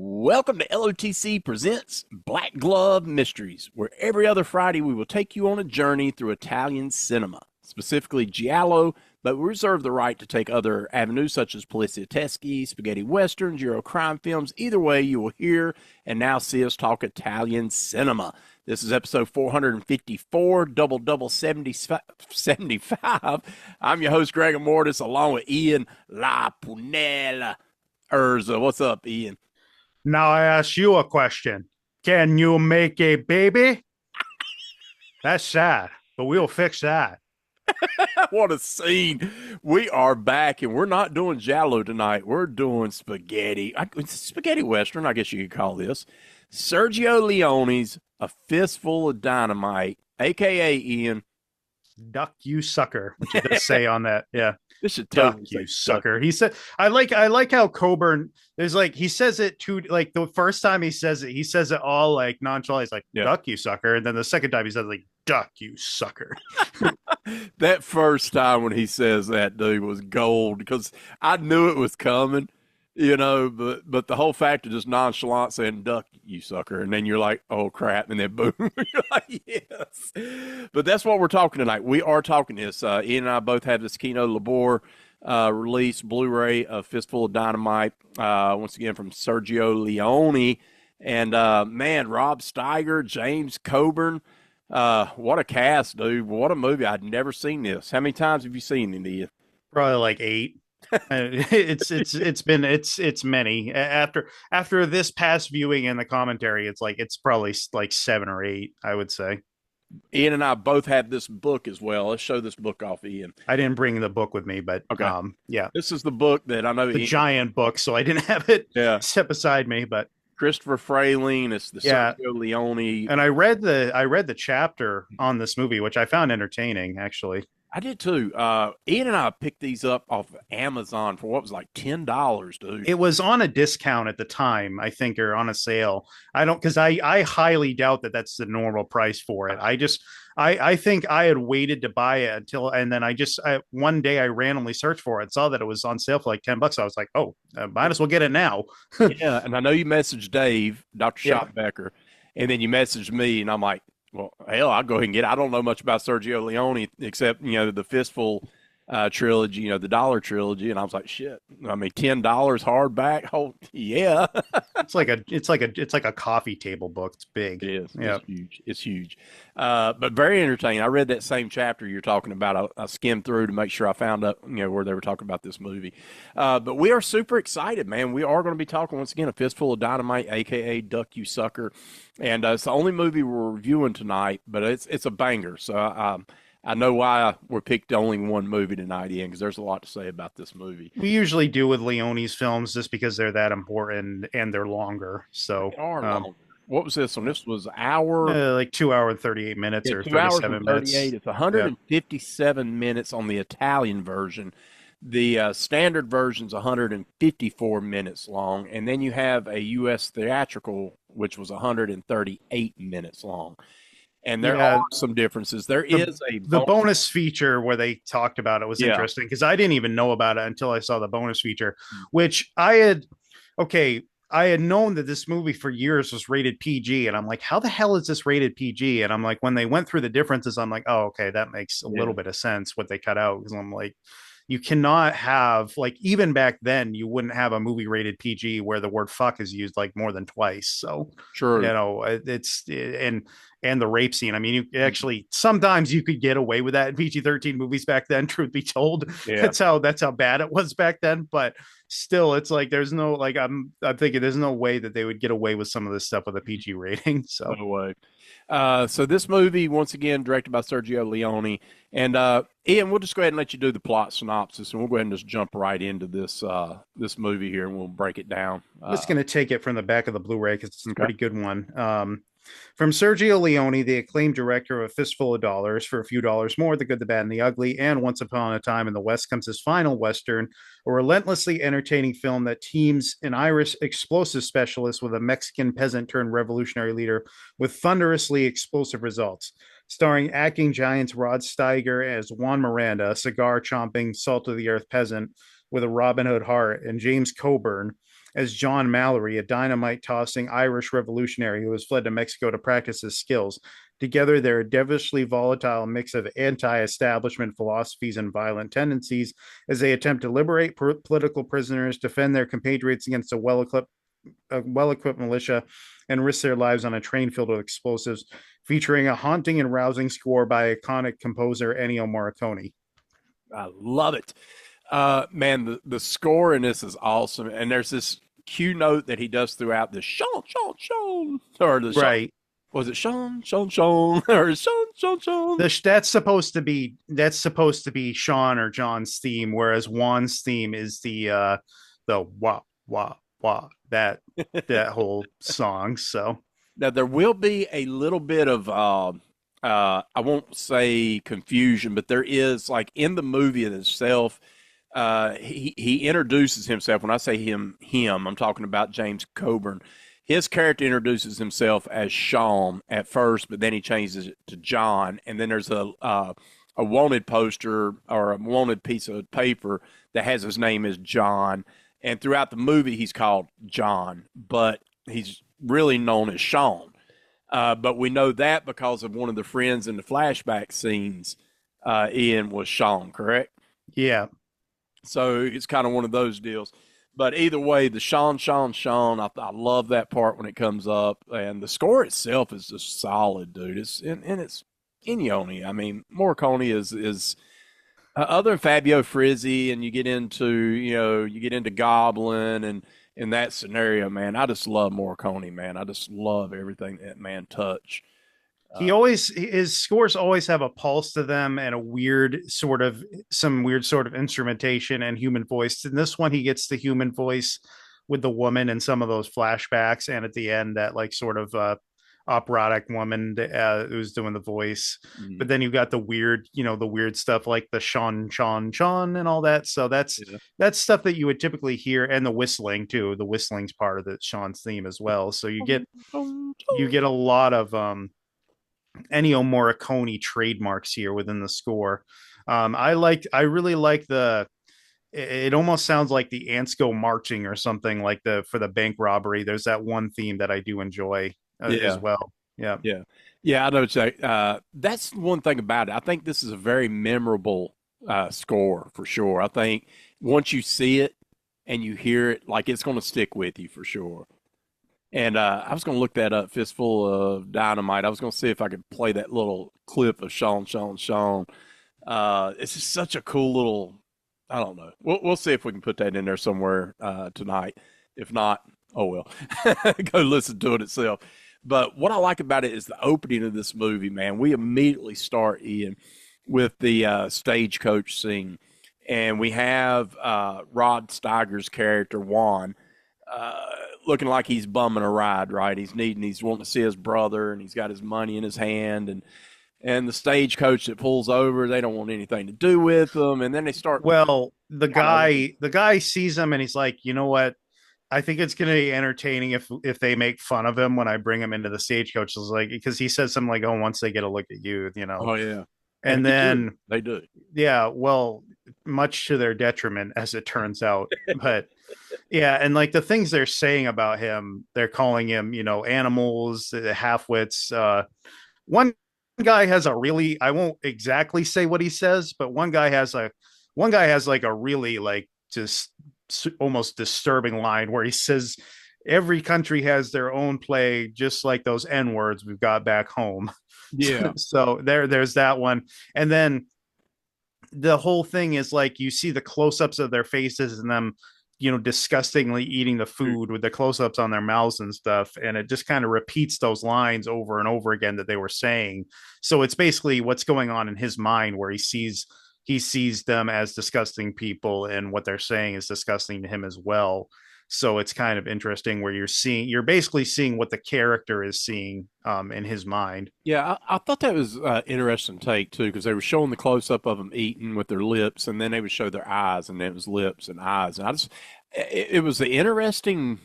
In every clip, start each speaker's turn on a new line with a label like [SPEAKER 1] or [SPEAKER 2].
[SPEAKER 1] Welcome to LOTC Presents Black Glove Mysteries, where every other Friday we will take you on a journey through Italian cinema, specifically giallo, but we reserve the right to take other avenues such as poliziesque, spaghetti westerns, Euro crime films. Either way, you will hear and now see us talk Italian cinema. This is episode 454, double 75. I'm your host, Greg Mortis, along with Ian La Punella Irza. What's up, Ian?
[SPEAKER 2] Now I ask you a question. Can you make a baby? That's sad, but we'll fix that.
[SPEAKER 1] What a scene. We are back, and we're not doing giallo tonight. We're doing spaghetti. Spaghetti Western, I guess you could call this. Sergio Leone's A Fistful of Dynamite, a.k.a. Ian.
[SPEAKER 2] Duck, you sucker. What you just say on that? Yeah.
[SPEAKER 1] This should
[SPEAKER 2] Duck,
[SPEAKER 1] totally
[SPEAKER 2] you sucker. He said, I like how Coburn, there's like, he says it too, like the first time he says it all like nonchalant. He's like, duck, you sucker. And then the second time he says like, duck, you sucker.
[SPEAKER 1] That first time when he says that, dude, was gold because I knew it was coming, but the whole fact of just nonchalant saying, duck, you sucker. And then you're like, oh, crap. And then boom, you're like, yes. But that's what we're talking tonight. We are talking this. Ian and I both have this Kino Labor release Blu-ray of Fistful of Dynamite, once again from Sergio Leone. And, man, Rob Steiger, James Coburn. What a cast, dude. What a movie. I'd never seen this. How many times have you seen it, Ian?
[SPEAKER 2] Probably like 8. It's many. After this past viewing and the commentary, it's probably like 7 or 8, I would say.
[SPEAKER 1] Ian and I both have this book as well. Let's show this book off, Ian.
[SPEAKER 2] I didn't bring the book with me, but
[SPEAKER 1] okay.
[SPEAKER 2] Yeah.
[SPEAKER 1] This is the book that I know
[SPEAKER 2] the Ian, giant book, so I didn't have it set beside me, but
[SPEAKER 1] Christopher Frayling, it's the Sergio Leone.
[SPEAKER 2] And I read the chapter on this movie, which I found entertaining, actually.
[SPEAKER 1] I did too. Ian and I picked these up off Amazon for what was like $10, dude.
[SPEAKER 2] It was on a discount at the time, I think, or on a sale. Because I highly doubt that that's the normal price for it. I think I had waited to buy it until, and then one day I randomly searched for it, saw that it was on sale for like $10. I was like, oh, might as well get it now.
[SPEAKER 1] Yeah, and I know you messaged Dave, Dr. Schottbecker, and then you messaged me, and I'm like, well, hell, I'll go ahead and get it. I don't know much about Sergio Leone except, the Fistful trilogy, the Dollar trilogy. And I was like, shit, I mean, $10 hardback. Oh, yeah.
[SPEAKER 2] It's like a coffee table book. It's big.
[SPEAKER 1] It is. Yeah. It's huge. It's huge. But very entertaining. I read that same chapter you're talking about. I skimmed through to make sure I found out, where they were talking about this movie. But we are super excited, man. We are going to be talking once again, A Fistful of Dynamite, a.k.a. Duck, You Sucker. And it's the only movie we're reviewing tonight, but it's a banger. So I know why we picked only one movie tonight, Ian, because there's a lot to say about this movie.
[SPEAKER 2] We usually do with Leone's films just because they're that important and they're longer. So
[SPEAKER 1] they are longer. What was this one? This was like
[SPEAKER 2] 2 hour and 38 minutes or 37 minutes.
[SPEAKER 1] It's 157 minutes on the Italian version. The standard version's 154 minutes long, and then you have a U.S. theatrical, which was 138 minutes long. And there are some differences. The
[SPEAKER 2] bonus feature where they talked about it was interesting because I didn't even know about it until I saw the bonus feature, which I had known that this movie for years was rated PG, and I'm like, how the hell is this rated PG? And I'm like, when they went through the differences, I'm like, oh, okay, that makes a little bit of sense what they cut out, because I'm like, you cannot have, like, even back then, you wouldn't have a movie rated PG where the word fuck is used like more than twice. So,
[SPEAKER 1] sure,
[SPEAKER 2] and the rape scene. I mean, you actually sometimes you could get away with that in PG-13 movies back then. Truth be told, that's how bad it was back then. But still, it's like there's no I'm thinking there's no way that they would get away with some of this stuff with a PG rating. So
[SPEAKER 1] no way. So this movie, once again, directed by Sergio Leone. And Ian, we'll just go ahead and let you do the plot synopsis, and we'll go ahead and just jump right into this this movie here, and we'll break it down.
[SPEAKER 2] I'm just going to take it from the back of the Blu-ray because it's a pretty good one. From Sergio Leone, the acclaimed director of A Fistful of Dollars, For a Few Dollars More, The Good, the Bad, and the Ugly, and Once Upon a Time in the West comes his final Western, a relentlessly entertaining film that teams an Irish explosive specialist with a Mexican peasant-turned-revolutionary leader with thunderously explosive results. Starring acting giants Rod Steiger as Juan Miranda, a cigar-chomping, salt-of-the-earth peasant, with a Robin Hood heart, and James Coburn as John Mallory, a dynamite tossing Irish revolutionary who has fled to Mexico to practice his skills. Together, they're a devilishly volatile mix of anti establishment philosophies and violent tendencies as they attempt to liberate political prisoners, defend their compatriots against a well-equipped militia, and risk their lives on a train filled with explosives, featuring a haunting and rousing score by iconic composer Ennio Morricone.
[SPEAKER 1] I love it. Man, the score in this is awesome. And there's this cue note that he does throughout the Sean, Sean, Sean, or the
[SPEAKER 2] right.
[SPEAKER 1] Sean, was it Sean, Sean, Sean, or Sean, Sean, Sean?
[SPEAKER 2] That's supposed to be Sean or John's theme, whereas Juan's theme is the wah wah wah, that whole song. So
[SPEAKER 1] now there will be a little bit of I won't say confusion, but there is, like, in the movie itself. He introduces himself. When I say him, I'm talking about James Coburn. His character introduces himself as Sean at first, but then he changes it to John. And then there's a wanted poster or a wanted piece of paper that has his name as John. And throughout the movie, he's called John, but he's really known as Sean. But we know that because of one of the friends in the flashback scenes. Ian was Sean, correct?
[SPEAKER 2] Yeah.
[SPEAKER 1] So it's kind of one of those deals. But either way, the Sean, I love that part when it comes up. And the score itself is just solid, dude. It's Ione. I mean, Morricone is other than Fabio Frizzi, and you get into Goblin and in that scenario, man, I just love Morricone, man. I just love everything that man touch.
[SPEAKER 2] His scores always have a pulse to them and some weird sort of instrumentation and human voice. In this one, he gets the human voice with the woman and some of those flashbacks, and at the end, that like sort of operatic woman who's doing the voice. But then you've got the weird stuff like the Sean and all that. So that's stuff that you would typically hear, and the whistling too. The whistling's part of the Sean's theme as well. So you get a lot of Ennio Morricone trademarks here within the score. I really like it almost sounds like the ants go marching or something, like for the bank robbery. There's that one theme that I do enjoy as well. Yeah.
[SPEAKER 1] I know. That's one thing about it. I think this is a very memorable score for sure. I think once you see it and you hear it, like, it's going to stick with you for sure. And I was going to look that up, Fistful of Dynamite. I was going to see if I could play that little clip of Sean. It's just such a cool little, I don't know. We'll see if we can put that in there somewhere tonight. If not, oh well. Go listen to it itself. But what I like about it is the opening of this movie, man. We immediately start, Ian, with the stagecoach scene. And we have Rod Steiger's character, Juan, looking like he's bumming a ride, right? He's wanting to see his brother, and he's got his money in his hand, and the stagecoach that pulls over, they don't want anything to do with them, and then they start.
[SPEAKER 2] Well, the guy sees him, and he's like, you know what? I think it's going to be entertaining if they make fun of him when I bring him into the stagecoach. It's like, because he says something like, "Oh, once they get a look at you, you know."
[SPEAKER 1] Oh yeah,
[SPEAKER 2] and then
[SPEAKER 1] they do.
[SPEAKER 2] Yeah, well, much to their detriment, as it turns out. But yeah, and like the things they're saying about him, they're calling him, animals, half-wits. One guy has I won't exactly say what he says, but one guy has like a really, like, just almost disturbing line where he says every country has their own plague, just like those N words we've got back home.
[SPEAKER 1] Yeah.
[SPEAKER 2] So there's that one. And then the whole thing is like, you see the close-ups of their faces and them, disgustingly eating the food with the close-ups on their mouths and stuff. And it just kind of repeats those lines over and over again that they were saying. So it's basically what's going on in his mind, where he sees them as disgusting people, and what they're saying is disgusting to him as well. So it's kind of interesting where you're basically seeing what the character is seeing in his mind.
[SPEAKER 1] Yeah, I thought that was interesting take too, because they were showing the close up of them eating with their lips, and then they would show their eyes, and then it was lips and eyes, and it was the interesting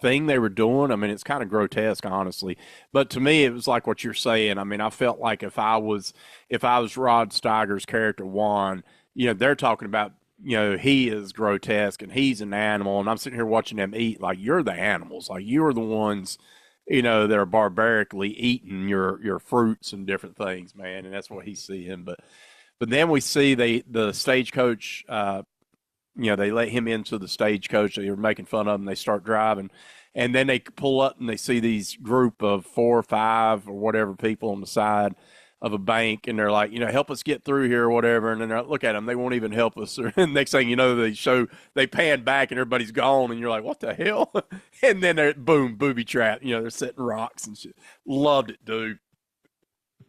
[SPEAKER 1] thing they were doing. I mean, it's kind of grotesque, honestly, but to me, it was like what you're saying. I mean, I felt like if I was Rod Steiger's character Juan, they're talking about he is grotesque and he's an animal, and I'm sitting here watching them eat. Like, you're the animals, like you're the ones, that are barbarically eating your fruits and different things, man. And that's what he's seeing. But then we see the stagecoach. They let him into the stagecoach. They were making fun of him. They start driving, and then they pull up and they see these group of 4 or 5 or whatever people on the side of a bank, and they're like, help us get through here or whatever. And then they're like, look at them, they won't even help us. And next thing you know, they pan back and everybody's gone, and you're like, what the hell? And then they're boom, booby trap. They're setting rocks and shit. Loved it, dude.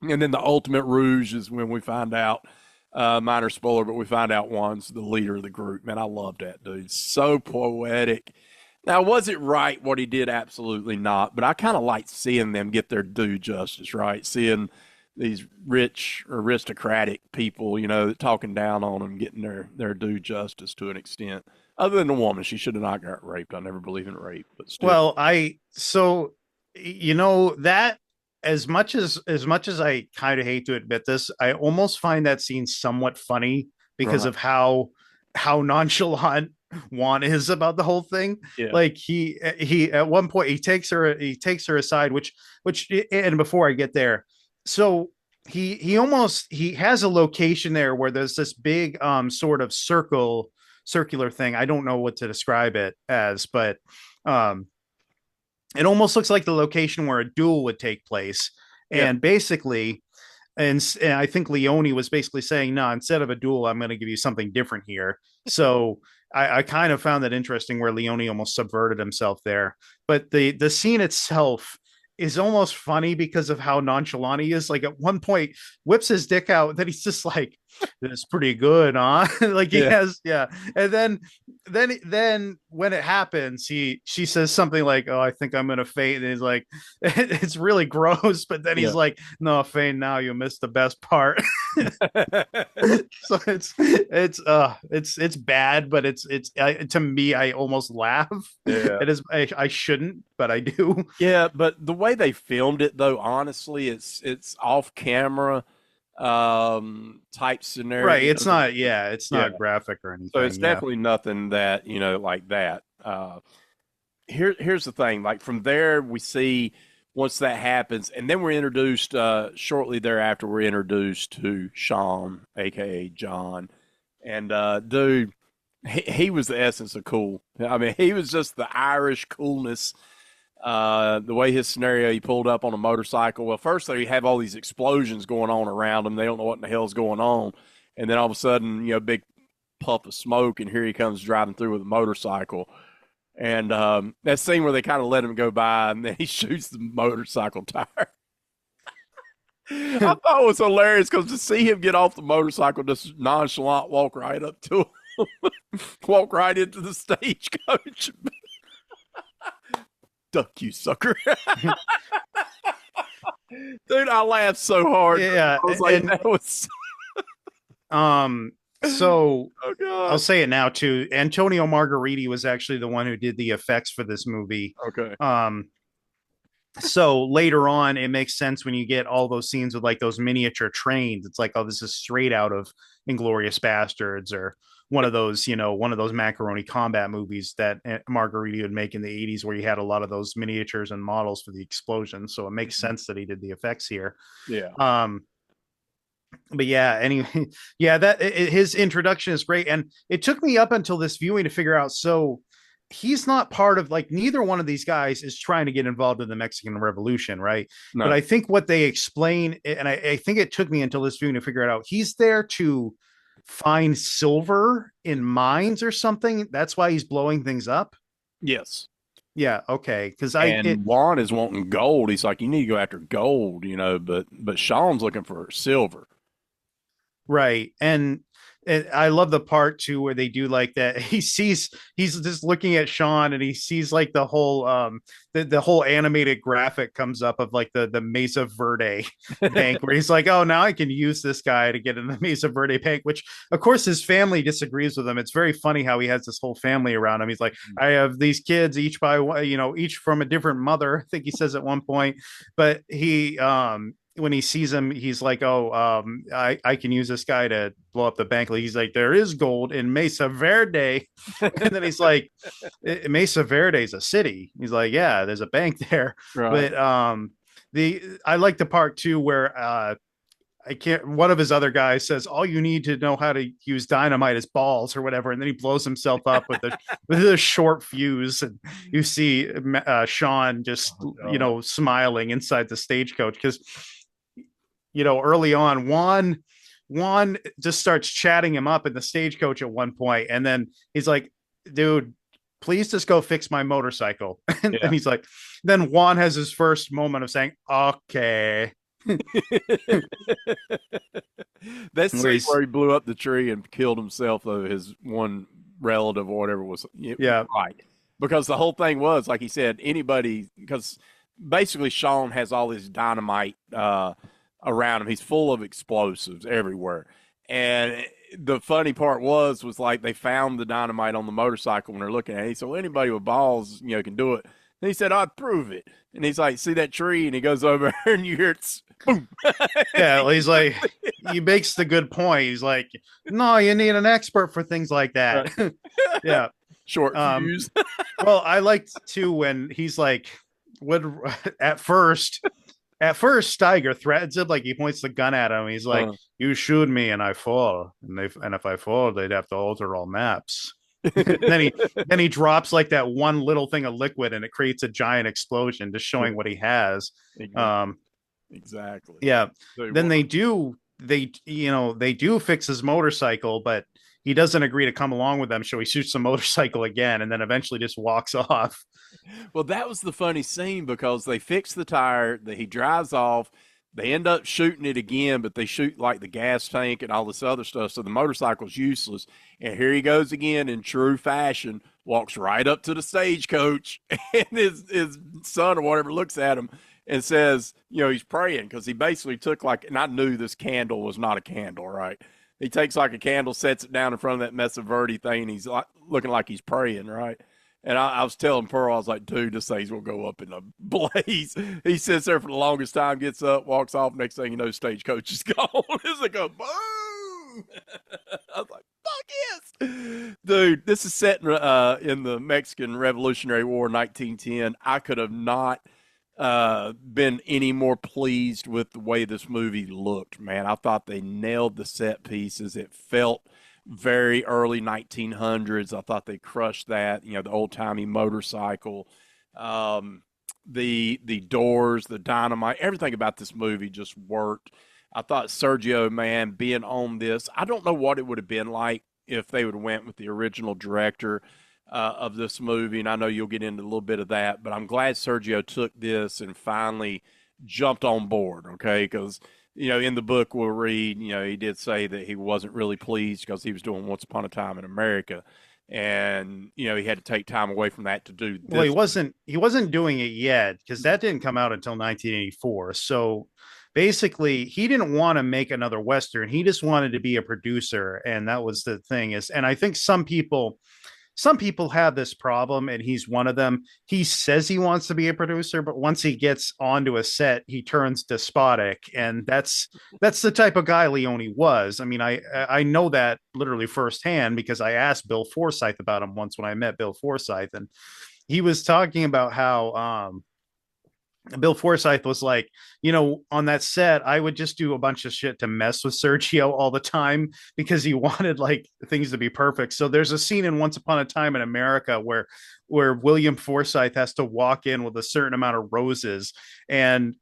[SPEAKER 1] And then the ultimate rouge is when we find out, minor spoiler, but we find out Juan's the leader of the group. Man, I love that, dude. So poetic. Now, was it right what he did? Absolutely not. But I kind of like seeing them get their due justice, right? Seeing these rich aristocratic people, talking down on them, getting their due justice to an extent. Other than the woman, she should have not got raped. I never believe in rape, but still.
[SPEAKER 2] Well, that as much as I kind of hate to admit this, I almost find that scene somewhat funny because of how nonchalant Juan is about the whole thing.
[SPEAKER 1] Yeah.
[SPEAKER 2] Like he at one point he takes her aside, which and before I get there, so he has a location there where there's this big sort of circular thing. I don't know what to describe it as, but it almost looks like the location where a duel would take place. And basically, and I think Leone was basically saying, no, instead of a duel, I'm going to give you something different here. So I kind of found that interesting where Leone almost subverted himself there. But the scene itself is almost funny because of how nonchalant he is. Like at one point whips his dick out, then he's just like, "That's pretty good, huh?" Like he has, And then when it happens, she says something like, "Oh, I think I'm gonna faint." And he's like, it's really gross, but then he's like, "No, faint now, you missed the best part." So it's bad, but it's to me, I almost laugh. It is, I shouldn't, but I do.
[SPEAKER 1] Yeah, but the way they filmed it, though, honestly, it's off camera type scenario.
[SPEAKER 2] Right. It's not graphic or anything.
[SPEAKER 1] So it's definitely nothing that, like that. Here's the thing. Like from there, we see once that happens, and then we're introduced, shortly thereafter, we're introduced to Sean, aka John. And dude, he was the essence of cool. I mean, he was just the Irish coolness. The way his scenario, he pulled up on a motorcycle. Well, first they have all these explosions going on around them. They don't know what in the hell's going on. And then all of a sudden, big puff of smoke, and here he comes driving through with a motorcycle. And that scene where they kind of let him go by, and then he shoots the motorcycle tire. I thought it was hilarious because to see him get off the motorcycle, just nonchalant, walk right up to him, walk right into the stagecoach. Duck, you sucker. Dude, I laughed so hard.
[SPEAKER 2] Yeah.
[SPEAKER 1] I was like, that was...
[SPEAKER 2] So
[SPEAKER 1] oh, God.
[SPEAKER 2] I'll say it now too. Antonio Margheriti was actually the one who did the effects for this movie.
[SPEAKER 1] Okay.
[SPEAKER 2] So later on, it makes sense when you get all those scenes with like those miniature trains. It's like, oh, this is straight out of Inglourious Bastards or one of those macaroni combat movies that Margheriti would make in the 80s, where you had a lot of those miniatures and models for the explosions. So it makes sense that he did the effects here.
[SPEAKER 1] Yeah.
[SPEAKER 2] But yeah, anyway, his introduction is great. And it took me up until this viewing to figure out, so he's not part of, like, neither one of these guys is trying to get involved in the Mexican Revolution, right? No. But I think what they explain, and I think it took me until this viewing to figure it out, he's there to find silver in mines or something. That's why he's blowing things up.
[SPEAKER 1] Yes.
[SPEAKER 2] Yeah. Okay. Because
[SPEAKER 1] Juan is wanting gold. He's like, you need to go after gold, but Sean's looking for silver.
[SPEAKER 2] Right. And I love the part too where they do like that. He's just looking at Sean and he sees like the whole the whole animated graphic comes up of like the Mesa Verde bank, where he's like, oh, now I can use this guy to get in the Mesa Verde bank, which of course his family disagrees with him. It's very funny how he has this whole family around him. He's like, I have these kids each from a different mother, I think he says at one point, but when he sees him, he's like, "Oh, I can use this guy to blow up the bank." He's like, "There is gold in Mesa Verde," and then he's like, "Mesa Verde is a city." He's like, "Yeah, there's a bank there."
[SPEAKER 1] Right.
[SPEAKER 2] But the I like the part too where I can't. One of his other guys says, "All you need to know how to use dynamite is balls or whatever," and then he blows himself up with a short fuse, and you see Sean just smiling inside the stagecoach because early on Juan just starts chatting him up in the stagecoach at one point, and then he's like, "Dude, please just go fix my motorcycle," and
[SPEAKER 1] Yeah.
[SPEAKER 2] he's like, then Juan has his first moment of saying, "Okay."
[SPEAKER 1] That scene where he blew up the tree and killed himself, though, his one relative or whatever was
[SPEAKER 2] Yeah.
[SPEAKER 1] right. Because the whole thing was, like he said, anybody, because basically Sean has all this dynamite around him. He's full of explosives everywhere. And the funny part was like they found the dynamite on the motorcycle when they're looking at it. He said, well, anybody with balls, can do it. And he said, I'd prove it. And he's like, see that tree? And he goes over and you hear it, boom.
[SPEAKER 2] Yeah, well, he's like, he makes the good point. He's like, no, you need an expert for things like that. Right. Yeah.
[SPEAKER 1] Short fuse.
[SPEAKER 2] Well, I liked too when he's like, what at first Steiger threatens him, like he points the gun at him. He's like, you shoot me and I fall. And if I fall, they'd have to alter all maps. then he drops like that one little thing of liquid and it creates a giant explosion, just showing what he has.
[SPEAKER 1] Exactly.
[SPEAKER 2] Yeah. Then they do fix his motorcycle, but he doesn't agree to come along with them, so he shoots the motorcycle again and then eventually just walks off.
[SPEAKER 1] Well, that was the funny scene because they fix the tire, that he drives off. They end up shooting it again, but they shoot like the gas tank and all this other stuff. So the motorcycle's useless. And here he goes again in true fashion, walks right up to the stagecoach, and his son or whatever looks at him and says, he's praying because he basically took and I knew this candle was not a candle, right? He takes like a candle, sets it down in front of that Mesa Verde thing, and he's like, looking like he's praying, right? And I was telling Pearl, I was like, dude, this thing's going to go up in a blaze. He sits there for the longest time, gets up, walks off. Next thing you know, stagecoach is gone. It's like a boom. I was like, fuck yes. Dude, this is set in the Mexican Revolutionary War, 1910. I could have not been any more pleased with the way this movie looked, man. I thought they nailed the set pieces. It felt very early 1900s. I thought they crushed that, the old-timey motorcycle, the doors, the dynamite, everything about this movie just worked. I thought Sergio, man, being on this, I don't know what it would have been like if they would have went with the original director of this movie, and I know you'll get into a little bit of that, but I'm glad Sergio took this and finally jumped on board, okay, because in the book we'll read, he did say that he wasn't really pleased because he was doing Once Upon a Time in America. And, he had to take time away from that to do this.
[SPEAKER 2] Well, he wasn't doing it yet because that didn't come out until 1984. So basically he didn't want to make another Western. He just wanted to be a producer. And that was the thing and I think some people have this problem, and he's one of them. He says he wants to be a producer, but once he gets onto a set, he turns despotic, and that's the type of guy Leone was. I mean, I know that literally firsthand because I asked Bill Forsyth about him once when I met Bill Forsyth, and he was talking about how Bill Forsyth was like, on that set, I would just do a bunch of shit to mess with Sergio all the time because he wanted like things to be perfect. So there's a scene in Once Upon a Time in America where William Forsyth has to walk in with a certain amount of roses, and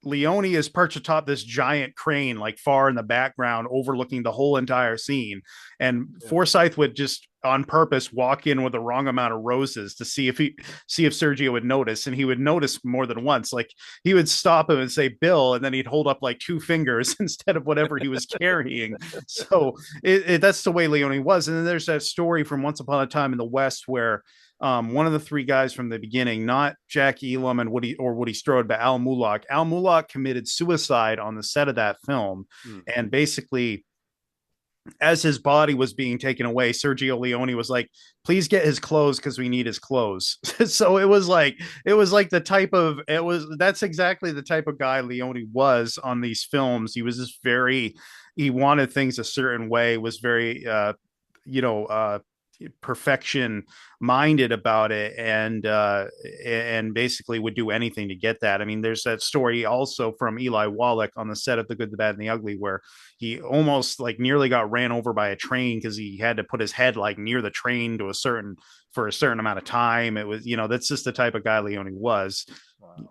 [SPEAKER 2] Leone is perched atop this giant crane, like far in the background, overlooking the whole entire scene. And Forsyth would just on purpose walk in with the wrong amount of roses to see if Sergio would notice, and he would notice more than once. Like he would stop him and say Bill, and then he'd hold up like 2 fingers instead of whatever he was carrying. So that's the way Leone was. And then there's that story from Once Upon a Time in the West where one of the 3 guys from the beginning, not Jack Elam and Woody Strode, but Al Mullock committed suicide on the set of that film. And basically as his body was being taken away, Sergio Leone was like, please get his clothes because we need his clothes. So it was like the type of that's exactly the type of guy Leone was on these films. He was just very, he wanted things a certain way, was very you know perfection minded about it, and basically would do anything to get that. I mean, there's that story also from Eli Wallach on the set of The Good, the Bad, and the Ugly, where he almost like nearly got ran over by a train because he had to put his head like near the train to a certain for a certain amount of time. It was, that's just the type of guy Leone was.
[SPEAKER 1] Wow.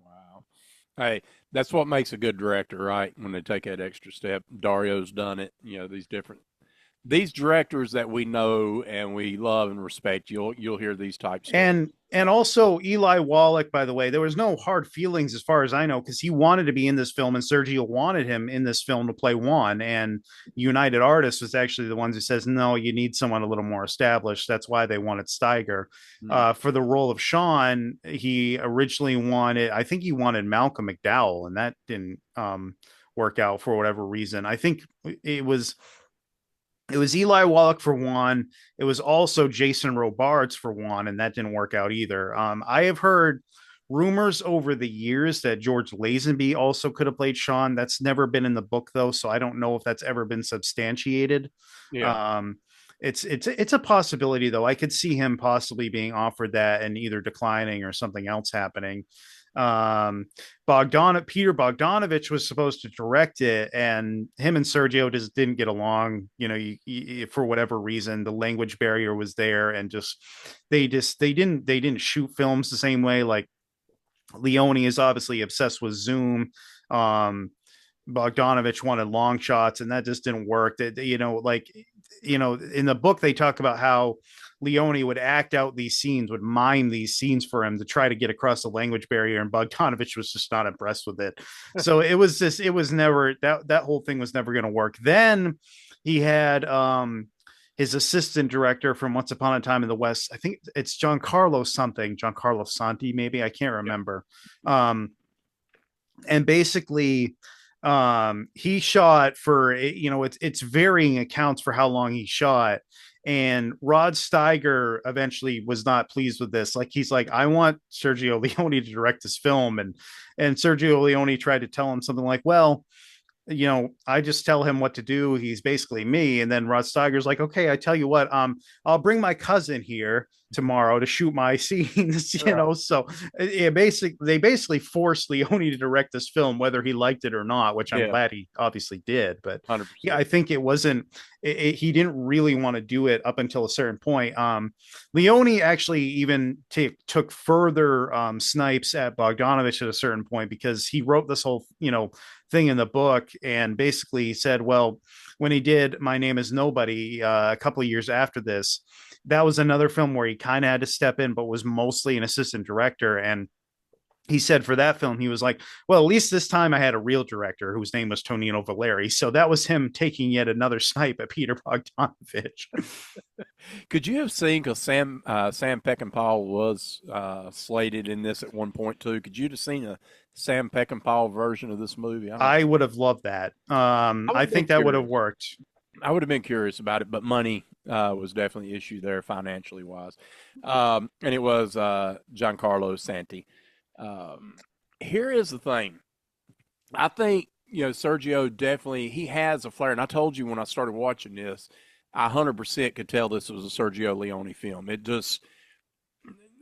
[SPEAKER 1] Wow. Hey, that's what makes a good director, right? When they take that extra step. Dario's done it. These directors that we know and we love and respect, you'll hear these type stories.
[SPEAKER 2] And also Eli Wallach, by the way, there was no hard feelings as far as I know, because he wanted to be in this film and Sergio wanted him in this film to play Juan. And United Artists was actually the ones who says, no, you need someone a little more established. That's why they wanted Steiger. For the role of Sean, he originally wanted, I think he wanted Malcolm McDowell, and that didn't work out for whatever reason. I think it was Eli Wallach for one. It was also Jason Robards for one, and that didn't work out either. I have heard rumors over the years that George Lazenby also could have played Sean. That's never been in the book though, so I don't know if that's ever been substantiated.
[SPEAKER 1] Yeah.
[SPEAKER 2] It's a possibility though. I could see him possibly being offered that and either declining or something else happening. Peter Bogdanovich was supposed to direct it, and him and Sergio just didn't get along. For whatever reason, the language barrier was there, and they didn't shoot films the same way. Like Leone is obviously obsessed with zoom. Bogdanovich wanted long shots, and that just didn't work. In the book they talk about how Leone would act out these scenes, would mime these scenes for him to try to get across the language barrier, and Bogdanovich was just not impressed with it. So it was never that whole thing was never going to work. Then he had his assistant director from Once Upon a Time in the West. I think it's Giancarlo Santi, maybe, I can't remember. And basically he shot for it's varying accounts for how long he shot, and Rod Steiger eventually was not pleased with this. Like, he's like, I want Sergio Leone to direct this film, and Sergio Leone tried to tell him something like, well, I just tell him what to do. He's basically me. And then Rod Steiger's like, okay, I tell you what, I'll bring my cousin here tomorrow to shoot my scenes, So they basically forced Leone to direct this film, whether he liked it or not, which I'm glad he obviously did. But
[SPEAKER 1] 100%.
[SPEAKER 2] Yeah, I think it wasn't, he didn't really want to do it up until a certain point. Leone actually even took further snipes at Bogdanovich at a certain point, because he wrote this whole, thing in the book, and basically said, well, when he did My Name is Nobody a couple of years after this, that was another film where he kind of had to step in, but was mostly an assistant director. And he said for that film, he was like, well, at least this time I had a real director whose name was Tonino Valeri. So that was him taking yet another snipe at Peter Bogdanovich.
[SPEAKER 1] Could you have seen, because Sam Peckinpah was slated in this at one point too, could you have seen a Sam Peckinpah version of this movie?
[SPEAKER 2] I would have loved that. I think that would have worked.
[SPEAKER 1] I would have been curious about it, but money was definitely an issue there financially wise. And it was Giancarlo Santi. Here is the thing. I think, Sergio definitely, he has a flair. And I told you when I started watching this, I 100% could tell this was a Sergio Leone film. It just,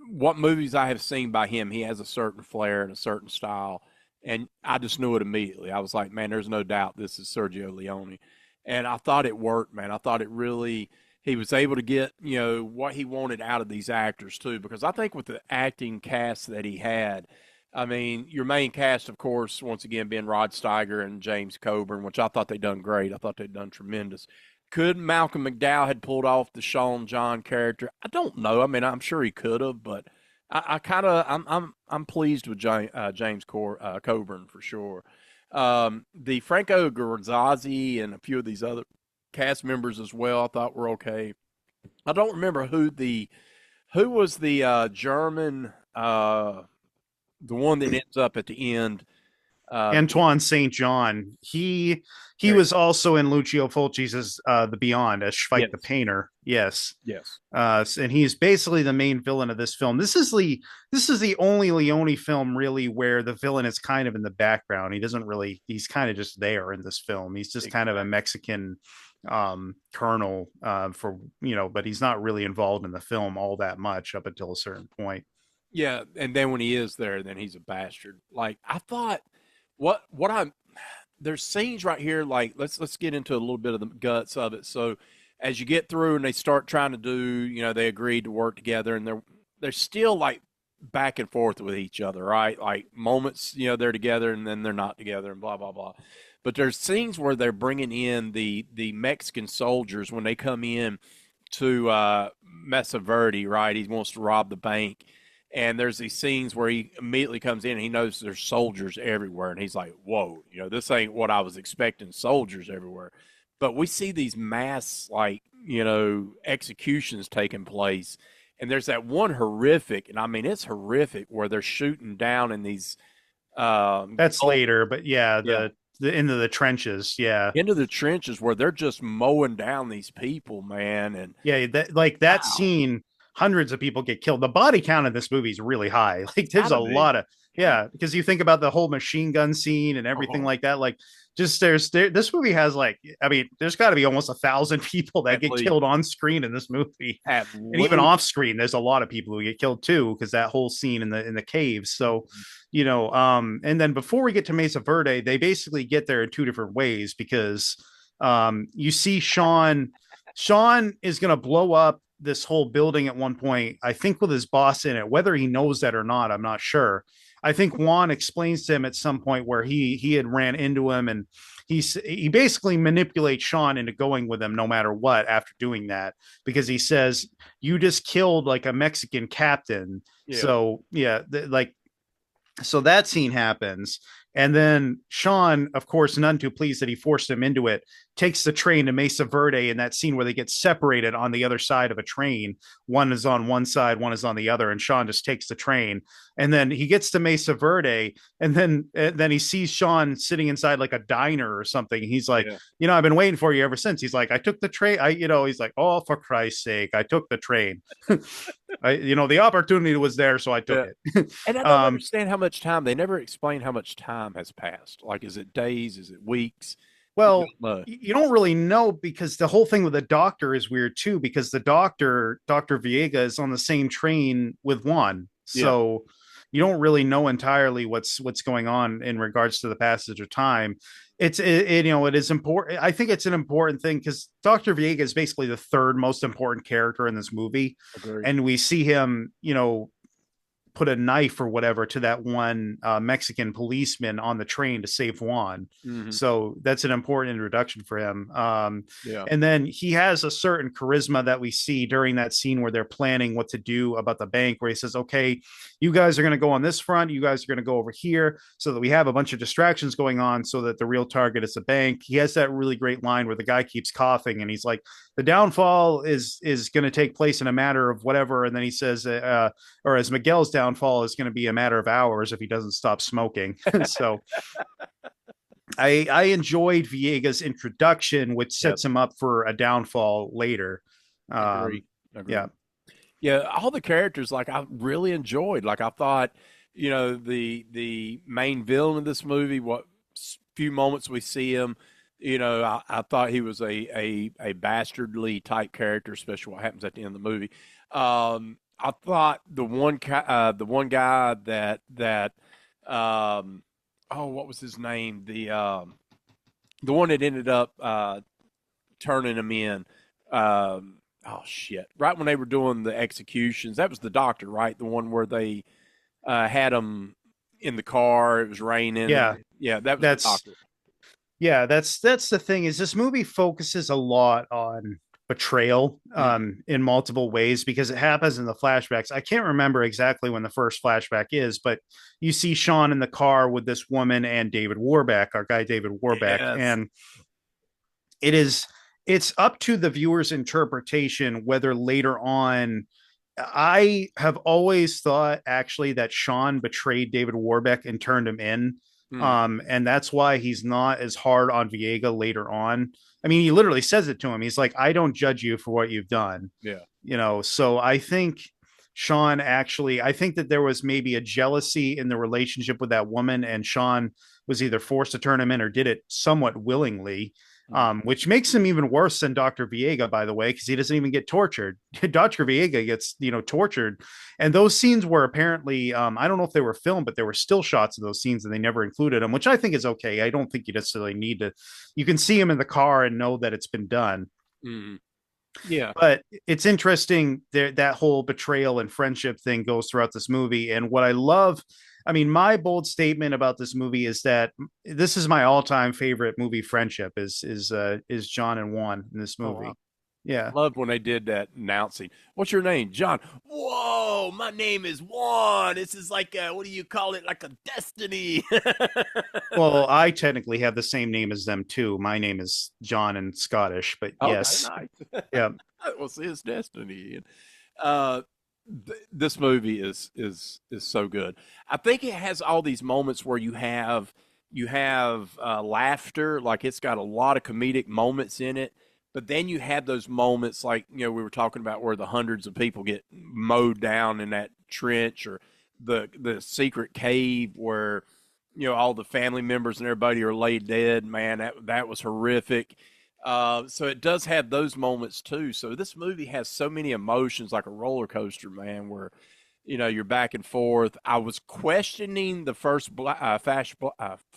[SPEAKER 1] what movies I have seen by him, he has a certain flair and a certain style. And I just knew it immediately. I was like, man, there's no doubt this is Sergio Leone. And I thought it worked, man. I thought it really, he was able to get, what he wanted out of these actors too. Because I think with the acting cast that he had, I mean, your main cast, of course, once again, being Rod Steiger and James Coburn, which I thought they'd done great. I thought they'd done tremendous. Could Malcolm McDowell had pulled off the Sean John character? I don't know. I mean, I'm sure he could have, but I'm pleased with James Coburn for sure. The Franco Garzazzi and a few of these other cast members as well, I thought were okay. I don't remember who was the German, the one that ends up at the end.
[SPEAKER 2] Antoine St. John. He was also in Lucio Fulci's The Beyond as Schweik the
[SPEAKER 1] yes,
[SPEAKER 2] Painter. Yes.
[SPEAKER 1] yes,
[SPEAKER 2] And he's basically the main villain of this film. This is the only Leone film really where the villain is kind of in the background. He's kind of just there in this film. He's just kind of a
[SPEAKER 1] exactly.
[SPEAKER 2] Mexican colonel but he's not really involved in the film all that much up until a certain point.
[SPEAKER 1] Yeah, and then when he is there, then he's a bastard. Like I thought, what I'm there's scenes right here. Like let's get into a little bit of the guts of it. So as you get through and they start trying to do, they agreed to work together, and they're still like back and forth with each other, right? Like moments, they're together and then they're not together, and blah blah blah. But there's scenes where they're bringing in the Mexican soldiers when they come in to Mesa Verde, right? He wants to rob the bank. And there's these scenes where he immediately comes in and he knows there's soldiers everywhere. And he's like, whoa, this ain't what I was expecting, soldiers everywhere. But we see these mass, like, executions taking place. And there's that one horrific, and I mean, it's horrific, where they're shooting down in these.
[SPEAKER 2] That's later, but yeah,
[SPEAKER 1] Yeah.
[SPEAKER 2] the into the trenches. Yeah.
[SPEAKER 1] Into the trenches where they're just mowing down these people, man. And
[SPEAKER 2] Yeah, that
[SPEAKER 1] wow,
[SPEAKER 2] scene, hundreds of people get killed. The body count in this movie is really high. Like there's a
[SPEAKER 1] gotta be.
[SPEAKER 2] lot of yeah, because you think about the whole machine gun scene and everything
[SPEAKER 1] Oh,
[SPEAKER 2] like that. Like just this movie has like I mean, there's got to be almost 1,000 people that
[SPEAKER 1] at
[SPEAKER 2] get
[SPEAKER 1] least,
[SPEAKER 2] killed on screen in this movie,
[SPEAKER 1] at
[SPEAKER 2] and even
[SPEAKER 1] least.
[SPEAKER 2] off screen, there's a lot of people who get killed too because that whole scene in the caves. So and then before we get to Mesa Verde, they basically get there in two different ways because you see Sean is going to blow up this whole building at one point, I think with his boss in it. Whether he knows that or not, I'm not sure. I think Juan explains to him at some point where he had ran into him, and he basically manipulates Sean into going with him no matter what after doing that, because he says, you just killed like a Mexican captain.
[SPEAKER 1] Yeah.
[SPEAKER 2] So yeah, so that scene happens. And then Sean, of course, none too pleased that he forced him into it, takes the train to Mesa Verde in that scene where they get separated on the other side of a train. One is on one side, one is on the other, and Sean just takes the train. And then he gets to Mesa Verde, and then he sees Sean sitting inside like a diner or something. He's like,
[SPEAKER 1] Yeah.
[SPEAKER 2] I've been waiting for you ever since. He's like, I took the train. He's like, oh, for Christ's sake, I took the train. The opportunity was there, so I took
[SPEAKER 1] Yeah.
[SPEAKER 2] it.
[SPEAKER 1] And I don't understand how much time. They never explain how much time has passed. Like, is it days? Is it weeks?
[SPEAKER 2] Well,
[SPEAKER 1] Not
[SPEAKER 2] you don't really know because the whole thing with the doctor is weird too, because the Dr. Viega, is on the same train with Juan.
[SPEAKER 1] Yeah.
[SPEAKER 2] So you don't really know entirely what's going on in regards to the passage of time. It is important. I think it's an important thing because Dr. Viega is basically the third most important character in this movie.
[SPEAKER 1] Agree.
[SPEAKER 2] And we see him, put a knife or whatever to that one Mexican policeman on the train to save Juan.
[SPEAKER 1] Hmm.
[SPEAKER 2] So that's an important introduction for him.
[SPEAKER 1] Yeah.
[SPEAKER 2] And then he has a certain charisma that we see during that scene where they're planning what to do about the bank, where he says, okay, you guys are going to go on this front. You guys are going to go over here so that we have a bunch of distractions going on so that the real target is the bank. He has that really great line where the guy keeps coughing and he's like, the downfall is going to take place in a matter of whatever. And then he says, or as Miguel's downfall is going to be a matter of hours if he doesn't stop smoking. So I enjoyed Viega's introduction, which
[SPEAKER 1] Yes.
[SPEAKER 2] sets him up for a downfall later.
[SPEAKER 1] Agree. Agree.
[SPEAKER 2] Yeah.
[SPEAKER 1] Yeah. All the characters, like, I really enjoyed. Like, I thought, the main villain of this movie, what few moments we see him, I thought he was a bastardly type character, especially what happens at the end of the movie. I thought the one guy that what was his name? The one that ended up turning him in. Oh shit! Right when they were doing the executions, that was the doctor, right? The one where they had him in the car. It was raining.
[SPEAKER 2] Yeah.
[SPEAKER 1] Yeah, that was
[SPEAKER 2] That's
[SPEAKER 1] the doctor.
[SPEAKER 2] yeah, that's the thing is this movie focuses a lot on betrayal in multiple ways because it happens in the flashbacks. I can't remember exactly when the first flashback is, but you see Sean in the car with this woman and David Warbeck, our guy David Warbeck,
[SPEAKER 1] Yes.
[SPEAKER 2] and it's up to the viewer's interpretation whether later on. I have always thought actually that Sean betrayed David Warbeck and turned him in
[SPEAKER 1] Mm.
[SPEAKER 2] And that's why he's not as hard on Viega later on. I mean, he literally says it to him. He's like, I don't judge you for what you've done.
[SPEAKER 1] Yeah.
[SPEAKER 2] So I think Sean actually, I think that there was maybe a jealousy in the relationship with that woman, and Sean was either forced to turn him in or did it somewhat willingly.
[SPEAKER 1] Mm.
[SPEAKER 2] Which makes him even worse than Dr. Viega, by the way, because he doesn't even get tortured. Dr. Viega gets, tortured. And those scenes were apparently, I don't know if they were filmed, but there were still shots of those scenes and they never included them, which I think is okay. I don't think you necessarily need to. You can see him in the car and know that it's been done.
[SPEAKER 1] Mm. Yeah.
[SPEAKER 2] But it's interesting that whole betrayal and friendship thing goes throughout this movie. And what I love, I mean, my bold statement about this movie is that this is my all-time favorite movie friendship is John and Juan in this
[SPEAKER 1] Oh,
[SPEAKER 2] movie.
[SPEAKER 1] wow.
[SPEAKER 2] Yeah.
[SPEAKER 1] Loved when they did that announcing. What's your name? John. Whoa, my name is Juan. This is like what do you call it? Like a destiny.
[SPEAKER 2] Well, I technically have the same name as them too. My name is John and Scottish, but
[SPEAKER 1] Okay,
[SPEAKER 2] yes.
[SPEAKER 1] nice.
[SPEAKER 2] Yeah.
[SPEAKER 1] Well, see, it's destiny. And uh, this movie is so good. I think it has all these moments where you have laughter, like it's got a lot of comedic moments in it. But then you have those moments like we were talking about where the hundreds of people get mowed down in that trench, or the secret cave where all the family members and everybody are laid dead. Man, that was horrific. So it does have those moments too. So this movie has so many emotions, like a roller coaster, man, where you're back and forth. I was questioning the first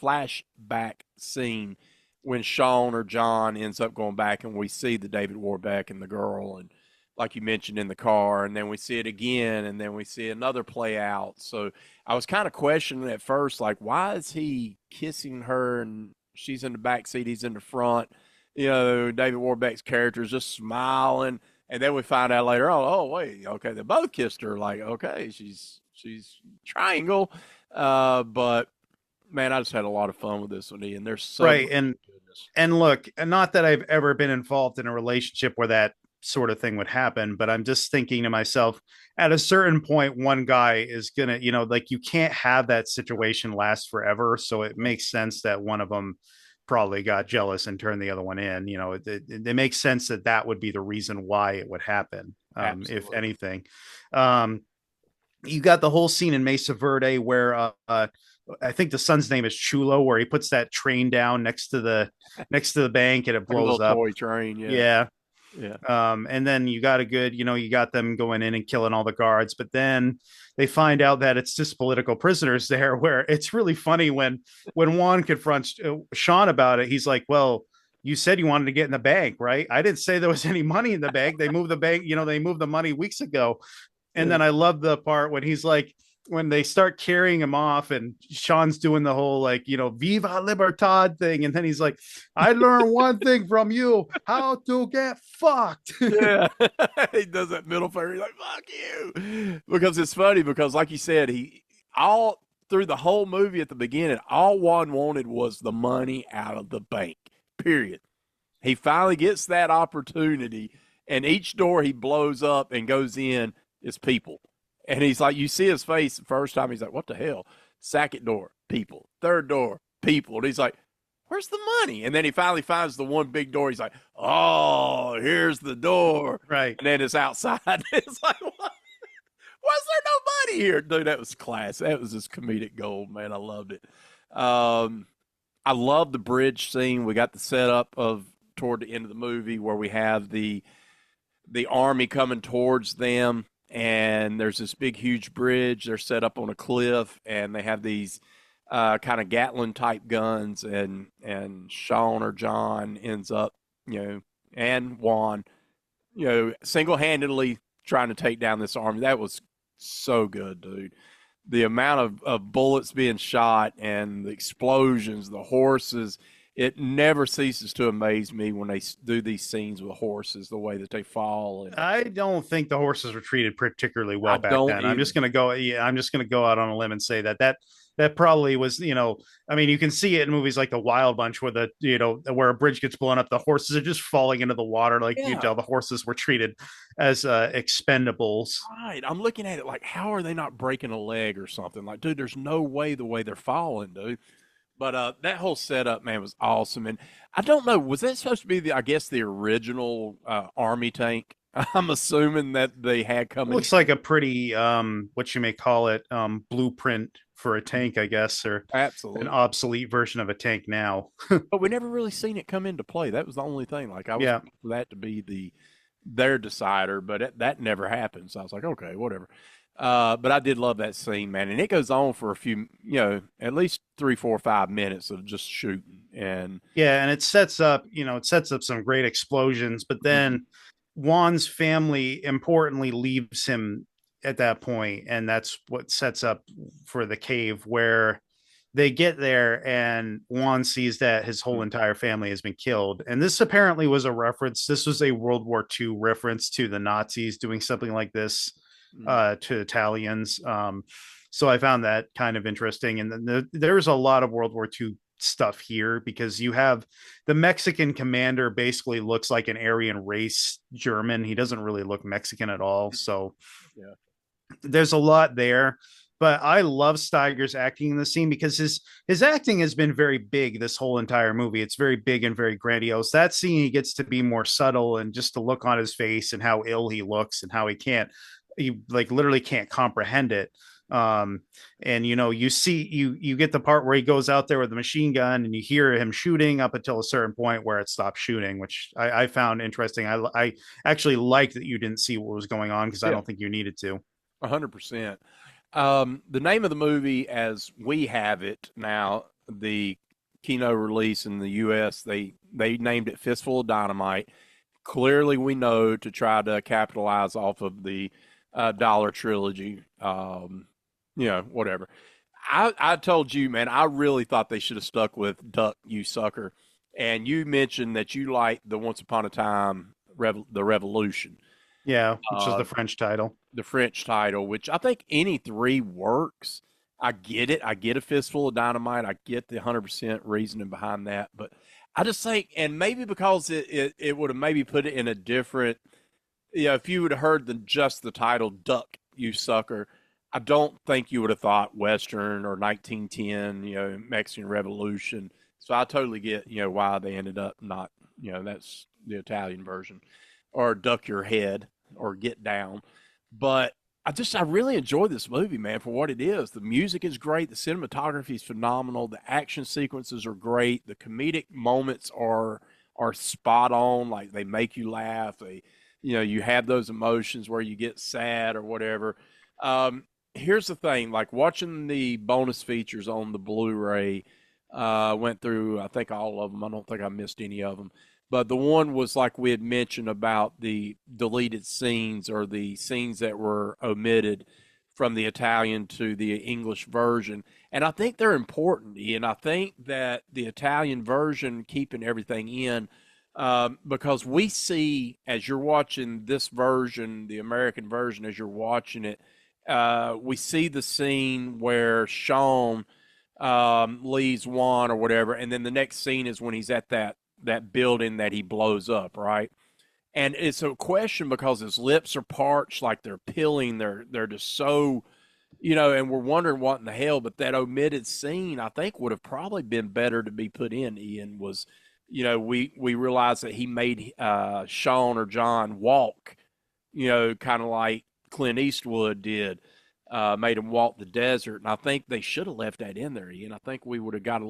[SPEAKER 1] flashback scene when Sean or John ends up going back and we see the David Warbeck and the girl, and like you mentioned, in the car, and then we see it again, and then we see another play out. So I was kind of questioning at first, like, why is he kissing her and she's in the back seat, he's in the front? David Warbeck's character is just smiling, and then we find out later, oh wait, okay, they both kissed her. Like, okay, she's triangle, but man, I just had a lot of fun with this one, Ian. There's so
[SPEAKER 2] Right.
[SPEAKER 1] much goodness.
[SPEAKER 2] And look, and not that I've ever been involved in a relationship where that sort of thing would happen, but I'm just thinking to myself, at a certain point, one guy is gonna, like you can't have that situation last forever. So it makes sense that one of them probably got jealous and turned the other one in. It makes sense that that would be the reason why it would happen, if
[SPEAKER 1] Absolutely.
[SPEAKER 2] anything. Um, you got the whole scene in Mesa Verde where I think the son's name is Chulo, where he puts that train down next to the bank and it
[SPEAKER 1] Like a
[SPEAKER 2] blows
[SPEAKER 1] little
[SPEAKER 2] up.
[SPEAKER 1] toy train, yeah.
[SPEAKER 2] Yeah.
[SPEAKER 1] Yeah.
[SPEAKER 2] And then you got you got them going in and killing all the guards, but then they find out that it's just political prisoners there. Where it's really funny when Juan confronts Sean about it, he's like, "Well, you said you wanted to get in the bank, right? I didn't say there was any money in the bank. They moved the bank, they moved the money weeks ago." And
[SPEAKER 1] Yeah.
[SPEAKER 2] then I love the part when he's like, when they start carrying him off and Sean's doing the whole like, Viva Libertad thing. And then he's like, I learned one thing from you, how to get fucked.
[SPEAKER 1] Yeah. He does that middle finger. He's like, fuck you. Because it's funny because like you said, he all through the whole movie at the beginning, all Juan wanted was the money out of the bank. Period. He finally gets that opportunity, and each door he blows up and goes in is people. And he's like, you see his face the first time, he's like, what the hell? Second door, people. Third door, people. And he's like, where's the money? And then he finally finds the one big door. He's like, oh, here's the door.
[SPEAKER 2] Right.
[SPEAKER 1] And then it's outside. It's like, what? Why is there no money here? Dude, that was class. That was just comedic gold, man. I loved it. I love the bridge scene. We got the setup of toward the end of the movie where we have the army coming towards them, and there's this big huge bridge. They're set up on a cliff, and they have these kind of Gatlin type guns, and Sean or John ends up, and Juan, single handedly trying to take down this army. That was so good, dude. The amount of bullets being shot and the explosions, the horses, it never ceases to amaze me when they do these scenes with horses, the way that they fall. And
[SPEAKER 2] I don't think the horses were treated particularly well
[SPEAKER 1] I
[SPEAKER 2] back
[SPEAKER 1] don't
[SPEAKER 2] then.
[SPEAKER 1] either.
[SPEAKER 2] I'm just gonna go out on a limb and say that probably was, I mean, you can see it in movies like The Wild Bunch where where a bridge gets blown up, the horses are just falling into the water. Like you
[SPEAKER 1] Yeah,
[SPEAKER 2] tell the horses were treated as expendables.
[SPEAKER 1] right. I'm looking at it like, how are they not breaking a leg or something? Like, dude, there's no way the way they're falling, dude. But that whole setup, man, was awesome. And I don't know, was that supposed to be I guess the original army tank? I'm assuming that they had
[SPEAKER 2] It
[SPEAKER 1] coming.
[SPEAKER 2] looks like a pretty what you may call it, blueprint for a tank, I guess, or an
[SPEAKER 1] Absolutely.
[SPEAKER 2] obsolete version of a tank now.
[SPEAKER 1] But we never really seen it come into play. That was the only thing. Like I was
[SPEAKER 2] Yeah.
[SPEAKER 1] waiting for that to be their decider, but that never happened. So I was like, okay, whatever. But I did love that scene, man, and it goes on for a few, at least 3, 4, 5 minutes of just shooting, and
[SPEAKER 2] Yeah, and it sets up some great explosions, but
[SPEAKER 1] Mhm.
[SPEAKER 2] then Juan's family importantly leaves him at that point, and that's what sets up for the cave where they get there and Juan sees that his whole entire family has been killed. And this apparently was a reference. This was a World War II reference to the Nazis doing something like this to Italians. So I found that kind of interesting. And then there's a lot of World War II stuff here because you have the Mexican commander basically looks like an Aryan race German. He doesn't really look Mexican at all. So
[SPEAKER 1] Yeah.
[SPEAKER 2] there's a lot there. But I love Steiger's acting in the scene because his acting has been very big this whole entire movie. It's very big and very grandiose. That scene he gets to be more subtle and just the look on his face and how ill he looks and how he like literally can't comprehend it. And you get the part where he goes out there with the machine gun and you hear him shooting up until a certain point where it stops shooting, which I found interesting. I actually liked that you didn't see what was going on because I
[SPEAKER 1] Yeah,
[SPEAKER 2] don't think you needed to.
[SPEAKER 1] 100%. The name of the movie, as we have it now, the Kino release in the U.S., they named it Fistful of Dynamite. Clearly, we know to try to capitalize off of the Dollar trilogy. Whatever. I told you, man, I really thought they should have stuck with Duck, You Sucker. And you mentioned that you liked the Once Upon a Time, the Revolution.
[SPEAKER 2] Yeah, which is
[SPEAKER 1] Uh,
[SPEAKER 2] the French title.
[SPEAKER 1] the French title, which I think any three works. I get it. I get a fistful of dynamite. I get the 100% reasoning behind that. But I just think, and maybe because it would have maybe put it in a different, if you would have heard just the title Duck, You Sucker, I don't think you would have thought Western or 1910, Mexican Revolution. So I totally get, why they ended up not, that's the Italian version, or Duck Your Head or Get Down. But I really enjoy this movie, man, for what it is. The music is great. The cinematography is phenomenal. The action sequences are great. The comedic moments are spot on. Like they make you laugh. You have those emotions where you get sad or whatever. Here's the thing: like watching the bonus features on the Blu-ray, went through I think all of them. I don't think I missed any of them. But the one was like we had mentioned about the deleted scenes or the scenes that were omitted from the Italian to the English version. And I think they're important, Ian. I think that the Italian version keeping everything in, because we see as you're watching this version, the American version, as you're watching it, we see the scene where Sean leaves Juan or whatever, and then the next scene is when he's at that building that he blows up, right? And it's a question because his lips are parched, like they're peeling. They're just so, and we're wondering what in the hell. But that omitted scene, I think, would have probably been better to be put in. Ian was, we realized that he made Sean or John walk, kind of like Clint Eastwood did. Made him walk the desert, and I think they should have left that in there, Ian. I think we would have got uh,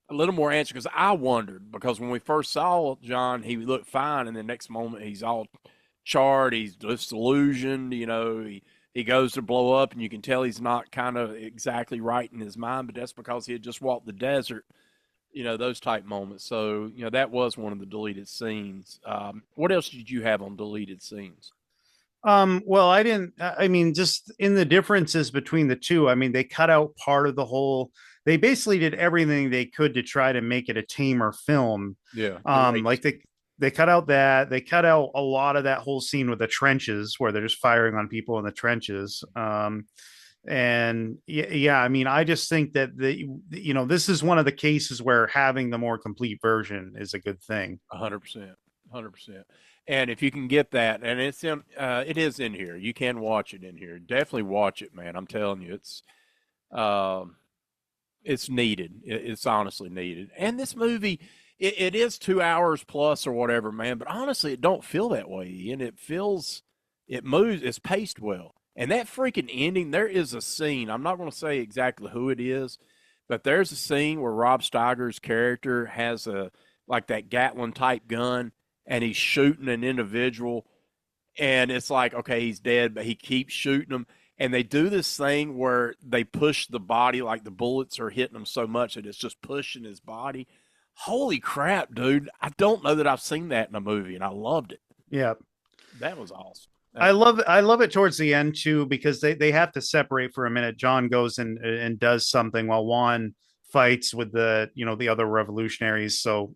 [SPEAKER 1] a little more answer because I wondered because when we first saw John, he looked fine, and the next moment he's all charred, he's disillusioned. He goes to blow up, and you can tell he's not kind of exactly right in his mind, but that's because he had just walked the desert. Those type moments. So that was one of the deleted scenes. What else did you have on deleted scenes?
[SPEAKER 2] Well, I didn't, I mean, just in the differences between the two, I mean, they cut out part of the whole, they basically did everything they could to try to make it a tamer film.
[SPEAKER 1] Yeah, the rape
[SPEAKER 2] Like they cut out they cut out a lot of that whole scene with the trenches where they're just firing on people in the trenches. And yeah, I mean, I just think that this is one of the cases where having the more complete version is a good thing.
[SPEAKER 1] 100%, 100%. And if you can get that, and it is in here. You can watch it in here. Definitely watch it, man. I'm telling you, it's It's needed. It's honestly needed. And this movie, it is 2 hours plus or whatever, man. But honestly, it don't feel that way, Ian. It moves, it's paced well. And that freaking ending, there is a scene. I'm not going to say exactly who it is, but there's a scene where Rob Steiger's character has like that Gatlin type gun, and he's shooting an individual, and it's like, okay, he's dead, but he keeps shooting him. And they do this thing where they push the body, like the bullets are hitting him so much that it's just pushing his body. Holy crap, dude. I don't know that I've seen that in a movie, and I loved it.
[SPEAKER 2] Yeah.
[SPEAKER 1] That was awesome.
[SPEAKER 2] I love it towards the end too, because they have to separate for a minute. John goes and does something while Juan fights with the other revolutionaries. So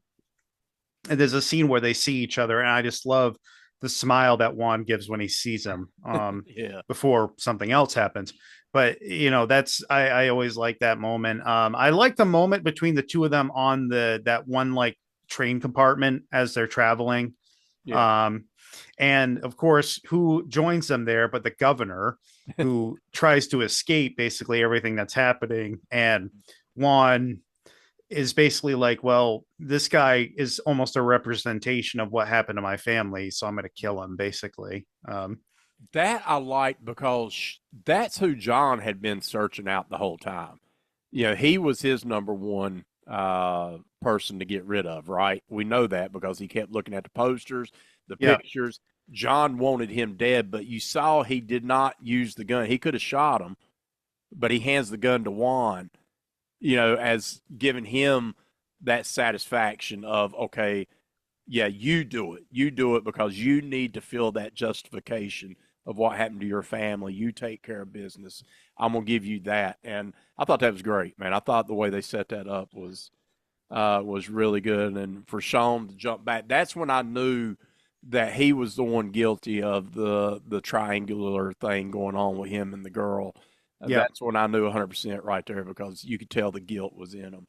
[SPEAKER 2] there's a scene where they see each other, and I just love the smile that Juan gives when he sees him
[SPEAKER 1] Yeah.
[SPEAKER 2] before something else happens. But that's I always like that moment. I like the moment between the two of them on that one like train compartment as they're traveling.
[SPEAKER 1] Yeah.
[SPEAKER 2] And of course, who joins them there but the governor, who tries to escape basically everything that's happening. And Juan is basically like, well, this guy is almost a representation of what happened to my family, so I'm going to kill him, basically.
[SPEAKER 1] That I liked because that's who John had been searching out the whole time. He was his number one person to get rid of, right? We know that because he kept looking at the posters, the
[SPEAKER 2] Yeah.
[SPEAKER 1] pictures. John wanted him dead, but you saw he did not use the gun. He could have shot him, but he hands the gun to Juan, as giving him that satisfaction of, okay, yeah, you do it. You do it because you need to feel that justification of what happened to your family. You take care of business. I'm gonna give you that. And I thought that was great, man. I thought the way they set that up was really good. And for Sean to jump back, that's when I knew that he was the one guilty of the triangular thing going on with him and the girl.
[SPEAKER 2] Yeah.
[SPEAKER 1] That's when I knew 100% right there, because you could tell the guilt was in him.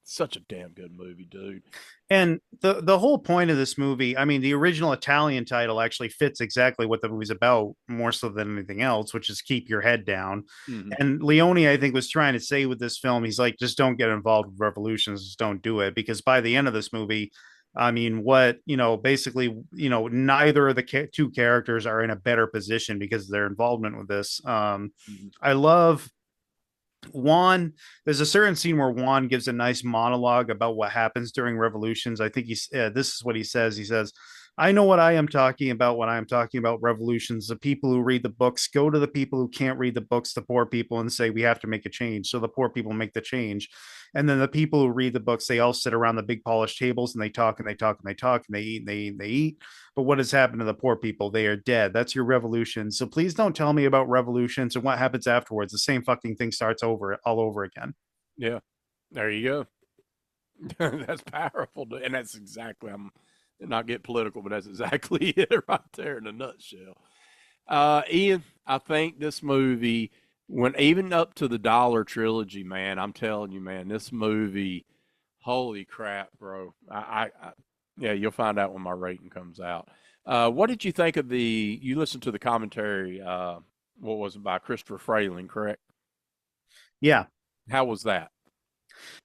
[SPEAKER 1] Such a damn good movie, dude.
[SPEAKER 2] And the whole point of this movie, I mean, the original Italian title actually fits exactly what the movie's about, more so than anything else, which is keep your head down.
[SPEAKER 1] Mm-hmm.
[SPEAKER 2] And Leone, I think, was trying to say with this film, he's like, just don't get involved with revolutions, just don't do it. Because by the end of this movie, I mean, basically, neither of the two characters are in a better position because of their involvement with this.
[SPEAKER 1] Mm-hmm.
[SPEAKER 2] I love Juan. There's a certain scene where Juan gives a nice monologue about what happens during revolutions. I think this is what he says. He says, I know what I am talking about when I am talking about revolutions. The people who read the books go to the people who can't read the books, the poor people, and say, we have to make a change. So the poor people make the change. And then the people who read the books, they all sit around the big polished tables and they talk and they talk and they talk and they eat and they eat and they eat. But what has happened to the poor people? They are dead. That's your revolution. So please don't tell me about revolutions and what happens afterwards. The same fucking thing starts over all over again.
[SPEAKER 1] Yeah, there you go. That's powerful, and that's exactly. I'm not get political, but that's exactly it right there in a nutshell. Ian, I think this movie went even up to the Dollar trilogy, man. I'm telling you, man, this movie, holy crap, bro. Yeah, you'll find out when my rating comes out. What did you think of you listened to the commentary, what was it, by Christopher Frayling, correct?
[SPEAKER 2] Yeah.
[SPEAKER 1] How was that?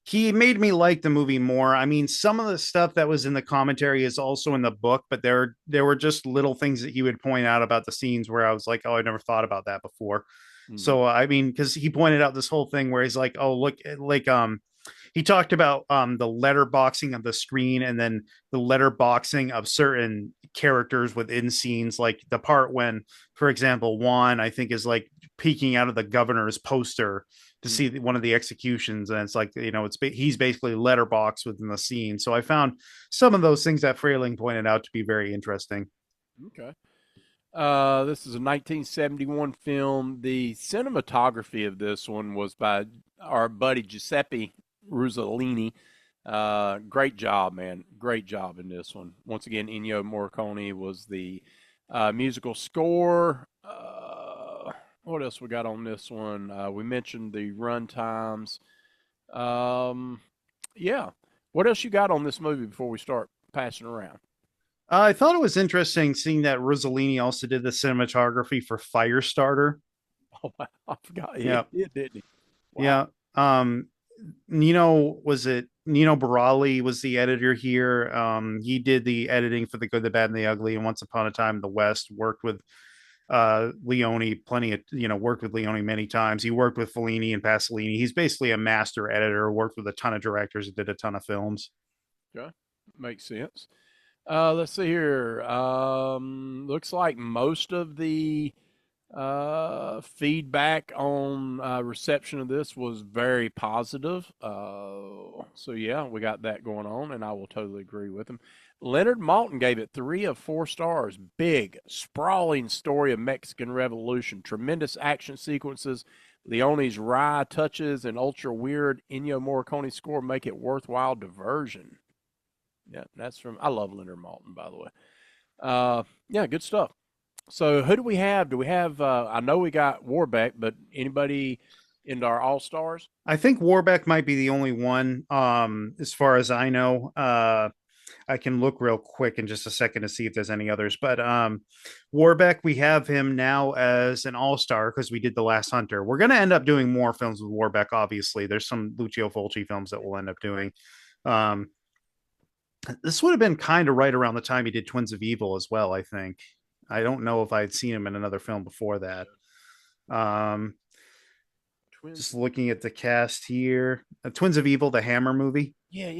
[SPEAKER 2] He made me like the movie more. I mean, some of the stuff that was in the commentary is also in the book, but there were just little things that he would point out about the scenes where I was like, oh, I never thought about that before.
[SPEAKER 1] Mm-hmm.
[SPEAKER 2] So I mean, because he pointed out this whole thing where he's like, oh, look, like he talked about the letterboxing of the screen and then the letterboxing of certain characters within scenes, like the part when, for example, Juan, I think, is like peeking out of the governor's poster to see one of the executions, and it's like, he's basically letterboxed within the scene. So I found some of those things that Frayling pointed out to be very interesting.
[SPEAKER 1] Okay. This is a 1971 film. The cinematography of this one was by our buddy Giuseppe Ruzzolini. Great job, man. Great job in this one. Once again, Ennio Morricone was the musical score. What else we got on this one? We mentioned the run times. Yeah. What else you got on this movie before we start passing around?
[SPEAKER 2] I thought it was interesting seeing that Rossellini also did the cinematography for Firestarter.
[SPEAKER 1] Oh, I forgot.
[SPEAKER 2] Yeah.
[SPEAKER 1] He did, didn't he? Wow.
[SPEAKER 2] Yeah. Um, Nino, was it Nino Barali was the editor here. He did the editing for The Good, the Bad, and the Ugly, and Once Upon a Time in the West. Worked with Leone plenty of, worked with Leone many times. He worked with Fellini and Pasolini. He's basically a master editor. Worked with a ton of directors and did a ton of films.
[SPEAKER 1] Okay, makes sense. Let's see here. Looks like most of the feedback on reception of this was very positive. So yeah, we got that going on, and I will totally agree with him. Leonard Maltin gave it 3 of 4 stars. Big, sprawling story of Mexican Revolution, tremendous action sequences. Leone's wry touches and ultra weird Ennio Morricone score make it worthwhile diversion. Yeah, that's from. I love Leonard Maltin, by the way. Yeah, good stuff. So who do we have? Do we have? I know we got Warbeck, but anybody into our all stars?
[SPEAKER 2] I think Warbeck might be the only one, as far as I know. I can look real quick in just a second to see if there's any others. But Warbeck, we have him now as an all-star because we did The Last Hunter. We're going to end up doing more films with Warbeck, obviously. There's some Lucio Fulci films that we'll end up doing. Um, this would have been kind of right around the time he did Twins of Evil as well, I think. I don't know if I had seen him in another film before that. Um,
[SPEAKER 1] Twins.
[SPEAKER 2] just looking at the cast here. Twins of Evil, the Hammer movie.
[SPEAKER 1] Yeah.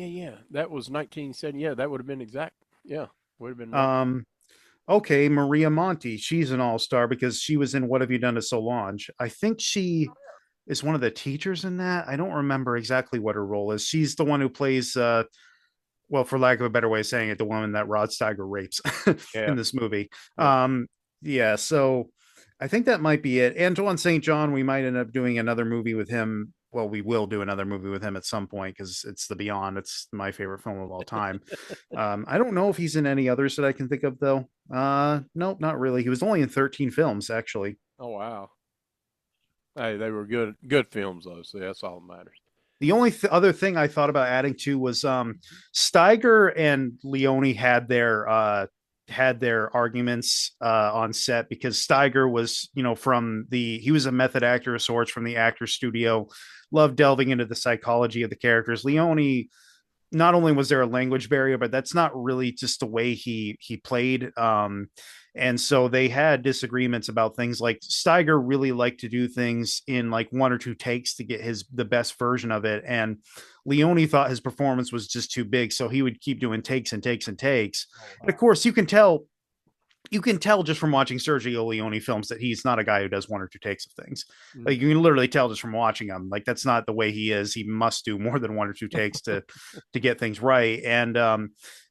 [SPEAKER 1] That was 1970. Yeah, that would have been exact. Yeah, would have been. Right.
[SPEAKER 2] Okay, Maria Monti. She's an all-star because she was in What Have You Done to Solange. I think she is one of the teachers in that. I don't remember exactly what her role is. She's the one who plays well, for lack of a better way of saying it, the woman that Rod Steiger rapes
[SPEAKER 1] Yeah.
[SPEAKER 2] in this movie.
[SPEAKER 1] Yeah.
[SPEAKER 2] Yeah, so I think that might be it. Antoine St. John, we might end up doing another movie with him. Well, we will do another movie with him at some point because it's The Beyond. It's my favorite film of all time. I don't know if he's in any others that I can think of, though. Nope, not really. He was only in 13 films, actually.
[SPEAKER 1] Oh wow. Hey, they were good films though. So that's all that matters.
[SPEAKER 2] The only other thing I thought about adding to was Steiger and Leone had their arguments on set because Steiger was, he was a method actor of sorts from the actor studio, loved delving into the psychology of the characters. Leone, not only was there a language barrier, but that's not really just the way he played. And so they had disagreements about things like Steiger really liked to do things in like 1 or 2 takes to get the best version of it. And Leone thought his performance was just too big. So he would keep doing takes and takes and takes. Oh, wow. And of course you can tell just from watching Sergio Leone films that he's not a guy who does 1 or 2 takes of things. Mm-hmm. Like you can literally tell just from watching him, like that's not the way he is. He must do more than 1 or 2 takes to get things right. And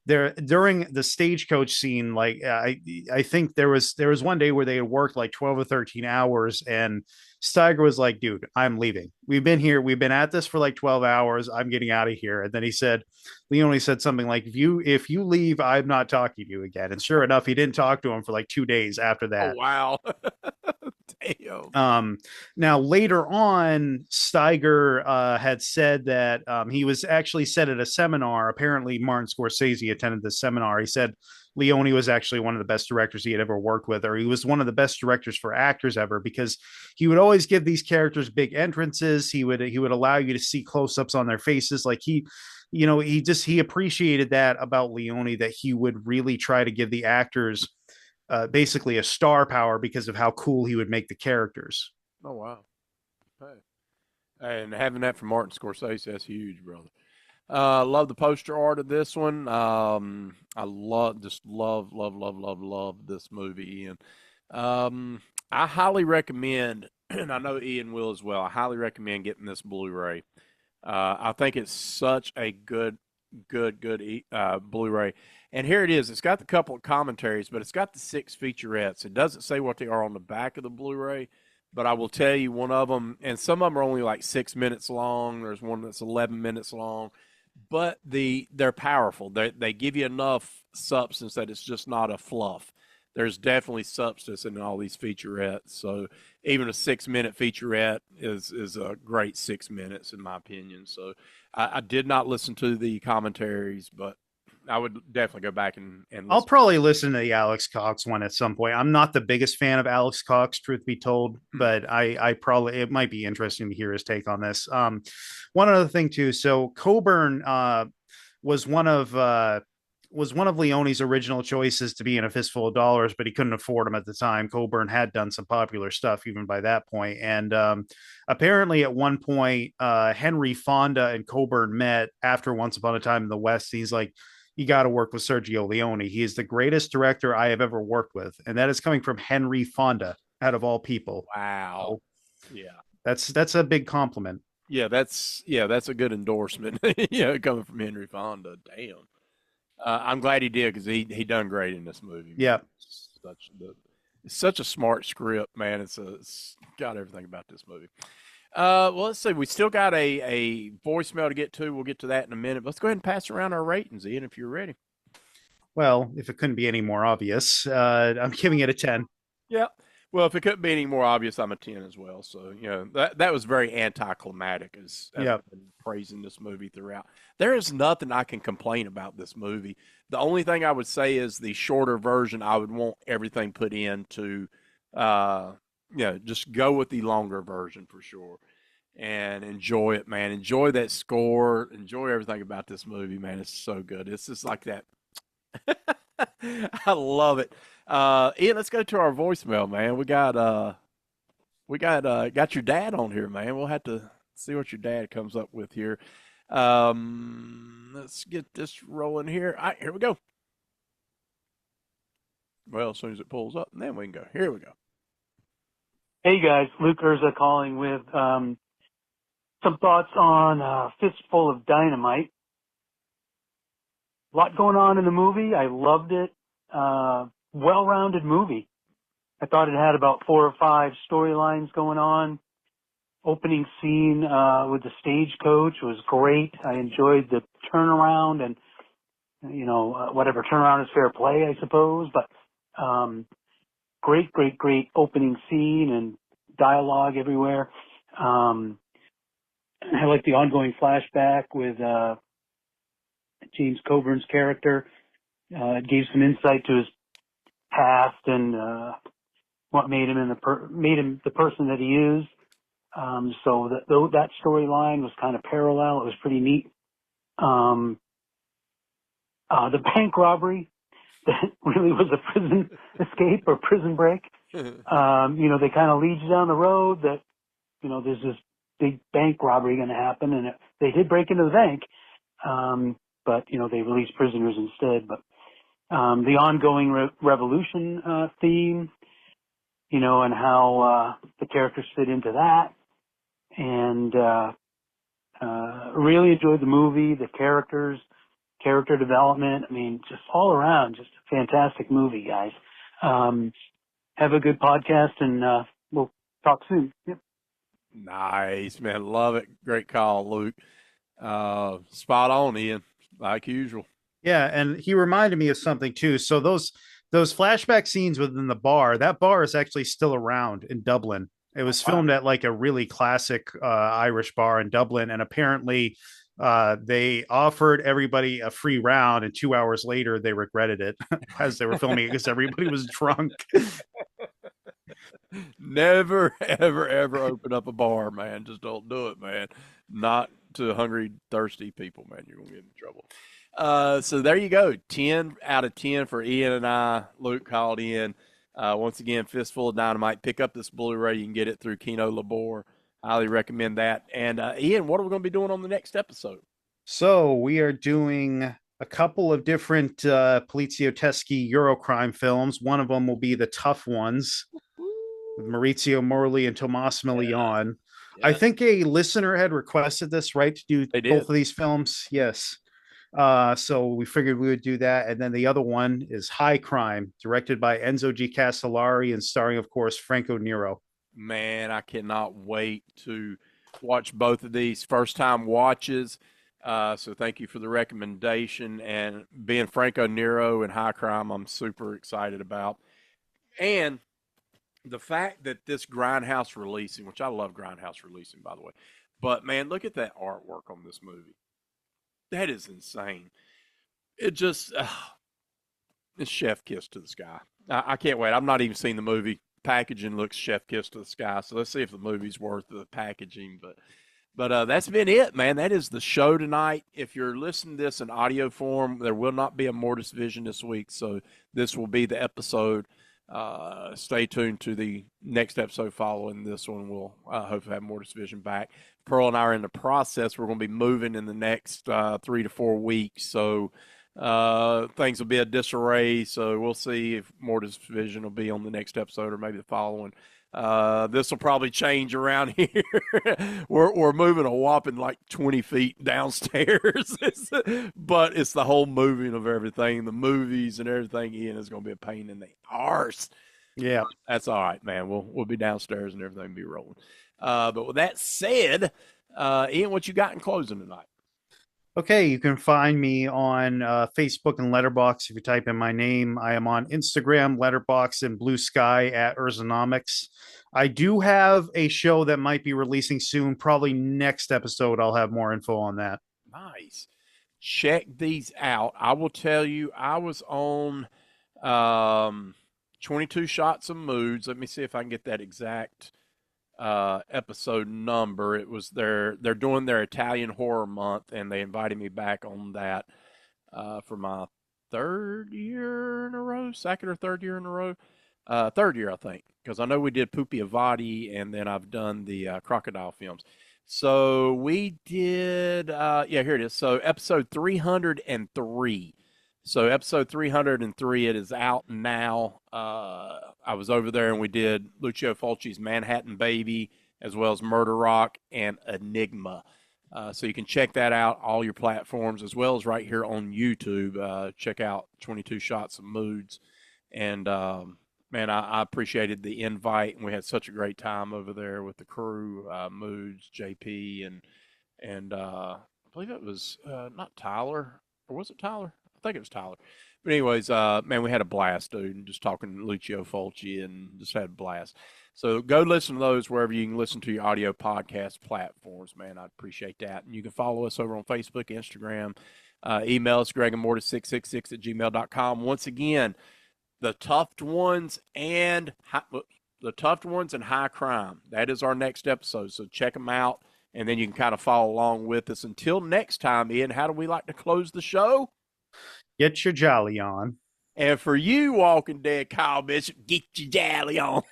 [SPEAKER 2] there during the stagecoach scene, like I think there was one day where they had worked like 12 or 13 hours, and Steiger was like, "Dude, I'm leaving. We've been at this for like 12 hours. I'm getting out of here." And then Leone said something like, if you leave, I'm not talking to you again. And sure enough, he didn't talk to him for like 2 days after that.
[SPEAKER 1] Oh, wow.
[SPEAKER 2] Damn. Now later on, Steiger had said that he was actually said at a seminar. Apparently, Martin Scorsese attended this seminar. He said Leone was actually one of the best directors he had ever worked with, or he was one of the best directors for actors ever, because he would always give these characters big entrances. He would allow you to see close-ups on their faces. Like he appreciated that about Leone, that he would really try to give the actors basically a star power because of how cool he would make the characters.
[SPEAKER 1] Oh wow! Hey. And having that from Martin Scorsese, that's huge, brother. Love the poster art of this one. I love this movie, Ian. I highly recommend, and I know Ian will as well. I highly recommend getting this Blu-ray. I think it's such a good Blu-ray. And here it is. It's got the couple of commentaries, but it's got the 6 featurettes. It doesn't say what they are on the back of the Blu-ray, but I will tell you one of them, and some of them are only like 6 minutes long. There's one that's 11 minutes long, but they're powerful. They give you enough substance that it's just not a fluff. There's definitely substance in all these featurettes. So even a 6-minute featurette is a great 6 minutes in my opinion. So I did not listen to the commentaries, but I would definitely go back and
[SPEAKER 2] I'll
[SPEAKER 1] listen.
[SPEAKER 2] probably listen to the Alex Cox one at some point. I'm not the biggest fan of Alex Cox, truth be told, but I probably, it might be interesting to hear his take on this. One other thing too. So Coburn was one of Leone's original choices to be in A Fistful of Dollars, but he couldn't afford them at the time. Coburn had done some popular stuff even by that point, and apparently at one point, Henry Fonda and Coburn met after Once Upon a Time in the West. He's like, you got to work with Sergio Leone. He is the greatest director I have ever worked with. And that is coming from Henry Fonda, out of all people.
[SPEAKER 1] Wow.
[SPEAKER 2] So
[SPEAKER 1] Yeah.
[SPEAKER 2] that's a big compliment.
[SPEAKER 1] That's a good endorsement. Coming from Henry Fonda. Damn. I'm glad he did because he done great in this movie. Man.
[SPEAKER 2] Yeah.
[SPEAKER 1] It's such a smart script, man. It's got everything about this movie. Well, let's see. We still got a voicemail to get to. We'll get to that in a minute. Let's go ahead and pass around our ratings, Ian, if you're ready.
[SPEAKER 2] Well, if it couldn't be any more obvious, I'm giving it a 10.
[SPEAKER 1] Yeah. Well, if it couldn't be any more obvious, I'm a 10 as well. So, that was very anticlimactic as I've been praising this movie throughout. There is nothing I can complain about this movie. The only thing I would say is the shorter version, I would want everything put in to, just go with the longer version for sure. And enjoy it, man. Enjoy that score. Enjoy everything about this movie, man. It's so good. It's just like that. I love it. Ian, let's go to our voicemail, man. We got your dad on here, man. We'll have to see what your dad comes up with here. Let's get this rolling here. All right, here we go. Well, as soon as it pulls up, and then we can go. Here we go.
[SPEAKER 3] Hey guys, Luke Irza calling with some thoughts on Fistful of Dynamite. A lot going on in the movie. I loved it. Well-rounded movie. I thought it had about 4 or 5 storylines going on. Opening scene with the stagecoach was great. I enjoyed the turnaround and, whatever turnaround is fair play, I suppose. But great opening scene and dialogue everywhere. I like the ongoing flashback with James Coburn's character. It gave some insight to his past and what made him the person that he is. So that storyline was kind of parallel. It was pretty neat. The bank robbery that really was a prison escape or prison break. They kind of lead you down the road that, there's this big bank robbery going to happen, and they did break into the bank, but they released prisoners instead. But the ongoing revolution theme, and how the characters fit into that, and really enjoyed the movie, the characters, character development. I mean, just all around, just a fantastic movie, guys. Have a good podcast, and we'll talk soon. Yep.
[SPEAKER 1] Nice, man. Love it. Great call, Luke. Spot on, Ian, like usual.
[SPEAKER 2] Yeah, and he reminded me of something too. So those flashback scenes within the bar, that bar is actually still around in Dublin. It was filmed at like a really classic Irish bar in Dublin, and apparently they offered everybody a free round, and 2 hours later they regretted it as they were filming it because everybody was drunk.
[SPEAKER 1] Never, ever open up a bar, man. Just don't do it, man. Not to hungry, thirsty people, man. You're going to get in trouble. So there you go. 10 out of 10 for Ian and I. Luke called in. Once again, Fistful of Dynamite. Pick up this Blu-ray. You can get it through Kino Labor. Highly recommend that. And Ian, what are we going to be doing on the next episode?
[SPEAKER 2] So we are doing a couple of different Polizio Teschi Eurocrime films. One of them will be The Tough Ones with Maurizio Morley and Tomas Milian. Yeah. I think a listener had requested this, right, to do both of these films. Yes. So we figured we would do that. And then the other one is High Crime, directed by Enzo G. Castellari and starring, of course, Franco Nero.
[SPEAKER 1] Man, I cannot wait to watch both of these first-time watches. So thank you for the recommendation. And being Franco Nero and High Crime, I'm super excited about. And the fact that this Grindhouse releasing, which I love Grindhouse releasing, by the way, but man, look at that artwork on this movie. That is insane. it just it's chef kiss to the sky. I can't wait. I've not even seen the movie. Packaging looks chef kiss to the sky. So let's see if the movie's worth the packaging. But that's been it, man. That is the show tonight. If you're listening to this in audio form, there will not be a Mortis Vision this week. So this will be the episode. Stay tuned to the next episode following this one. We'll hopefully have Mortis Vision back. Pearl and I are in the process. We're going to be moving in the next 3 to 4 weeks. So things will be a disarray. So we'll see if Mortis Vision will be on the next episode or maybe the following. This will probably change around here. we're moving a whopping like 20 feet downstairs, but it's the whole moving of everything, the movies and everything. Ian is going to be a pain in the arse.
[SPEAKER 2] Yeah,
[SPEAKER 1] that's all right, man. We'll be downstairs and everything will be rolling. But with that said, Ian, what you got in closing tonight?
[SPEAKER 2] Okay, you can find me on Facebook and Letterboxd if you type in my name. I am on Instagram, Letterboxd, and Blue Sky at Irzanomics. I do have a show that might be releasing soon. Probably next episode, I'll have more info on that.
[SPEAKER 1] Nice. Check these out. I will tell you, I was on 22 Shots of Moods. Let me see if I can get that exact episode number. It was they're doing their Italian horror month, and they invited me back on that for my third year in a row, second or third year in a row, third year I think, because I know we did Pupi Avati, and then I've done the crocodile films. So we did here it is. So episode 303. So episode 303, it is out now. I was over there and we did Lucio Fulci's Manhattan Baby, as well as Murder Rock and Enigma. So you can check that out, all your platforms, as well as right here on YouTube. Check out 22 Shots of Moods. And, man, I appreciated the invite, and we had such a great time over there with the crew, Moods, JP, and I believe it was not Tyler, or was it Tyler? I think it was Tyler. But anyways, man, we had a blast, dude, and just talking to Lucio Fulci and just had a blast. So go listen to those wherever you can listen to your audio podcast platforms, man. I'd appreciate that. And you can follow us over on Facebook, Instagram. Email us, gregandmortis666@gmail.com. Once again, the Tuft Ones and High Crime. That is our next episode. So check them out, and then you can kind of follow along with us. Until next time, Ian, how do we like to close the show?
[SPEAKER 2] Get your jolly on.
[SPEAKER 1] And for you, Walking Dead Kyle Bishop, get your jolly on.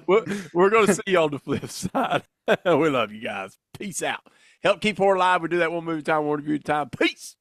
[SPEAKER 1] We're going to see you on the flip side. We love you guys. Peace out. Help keep horror alive. We do that one movie at a time, one review at a time. Peace.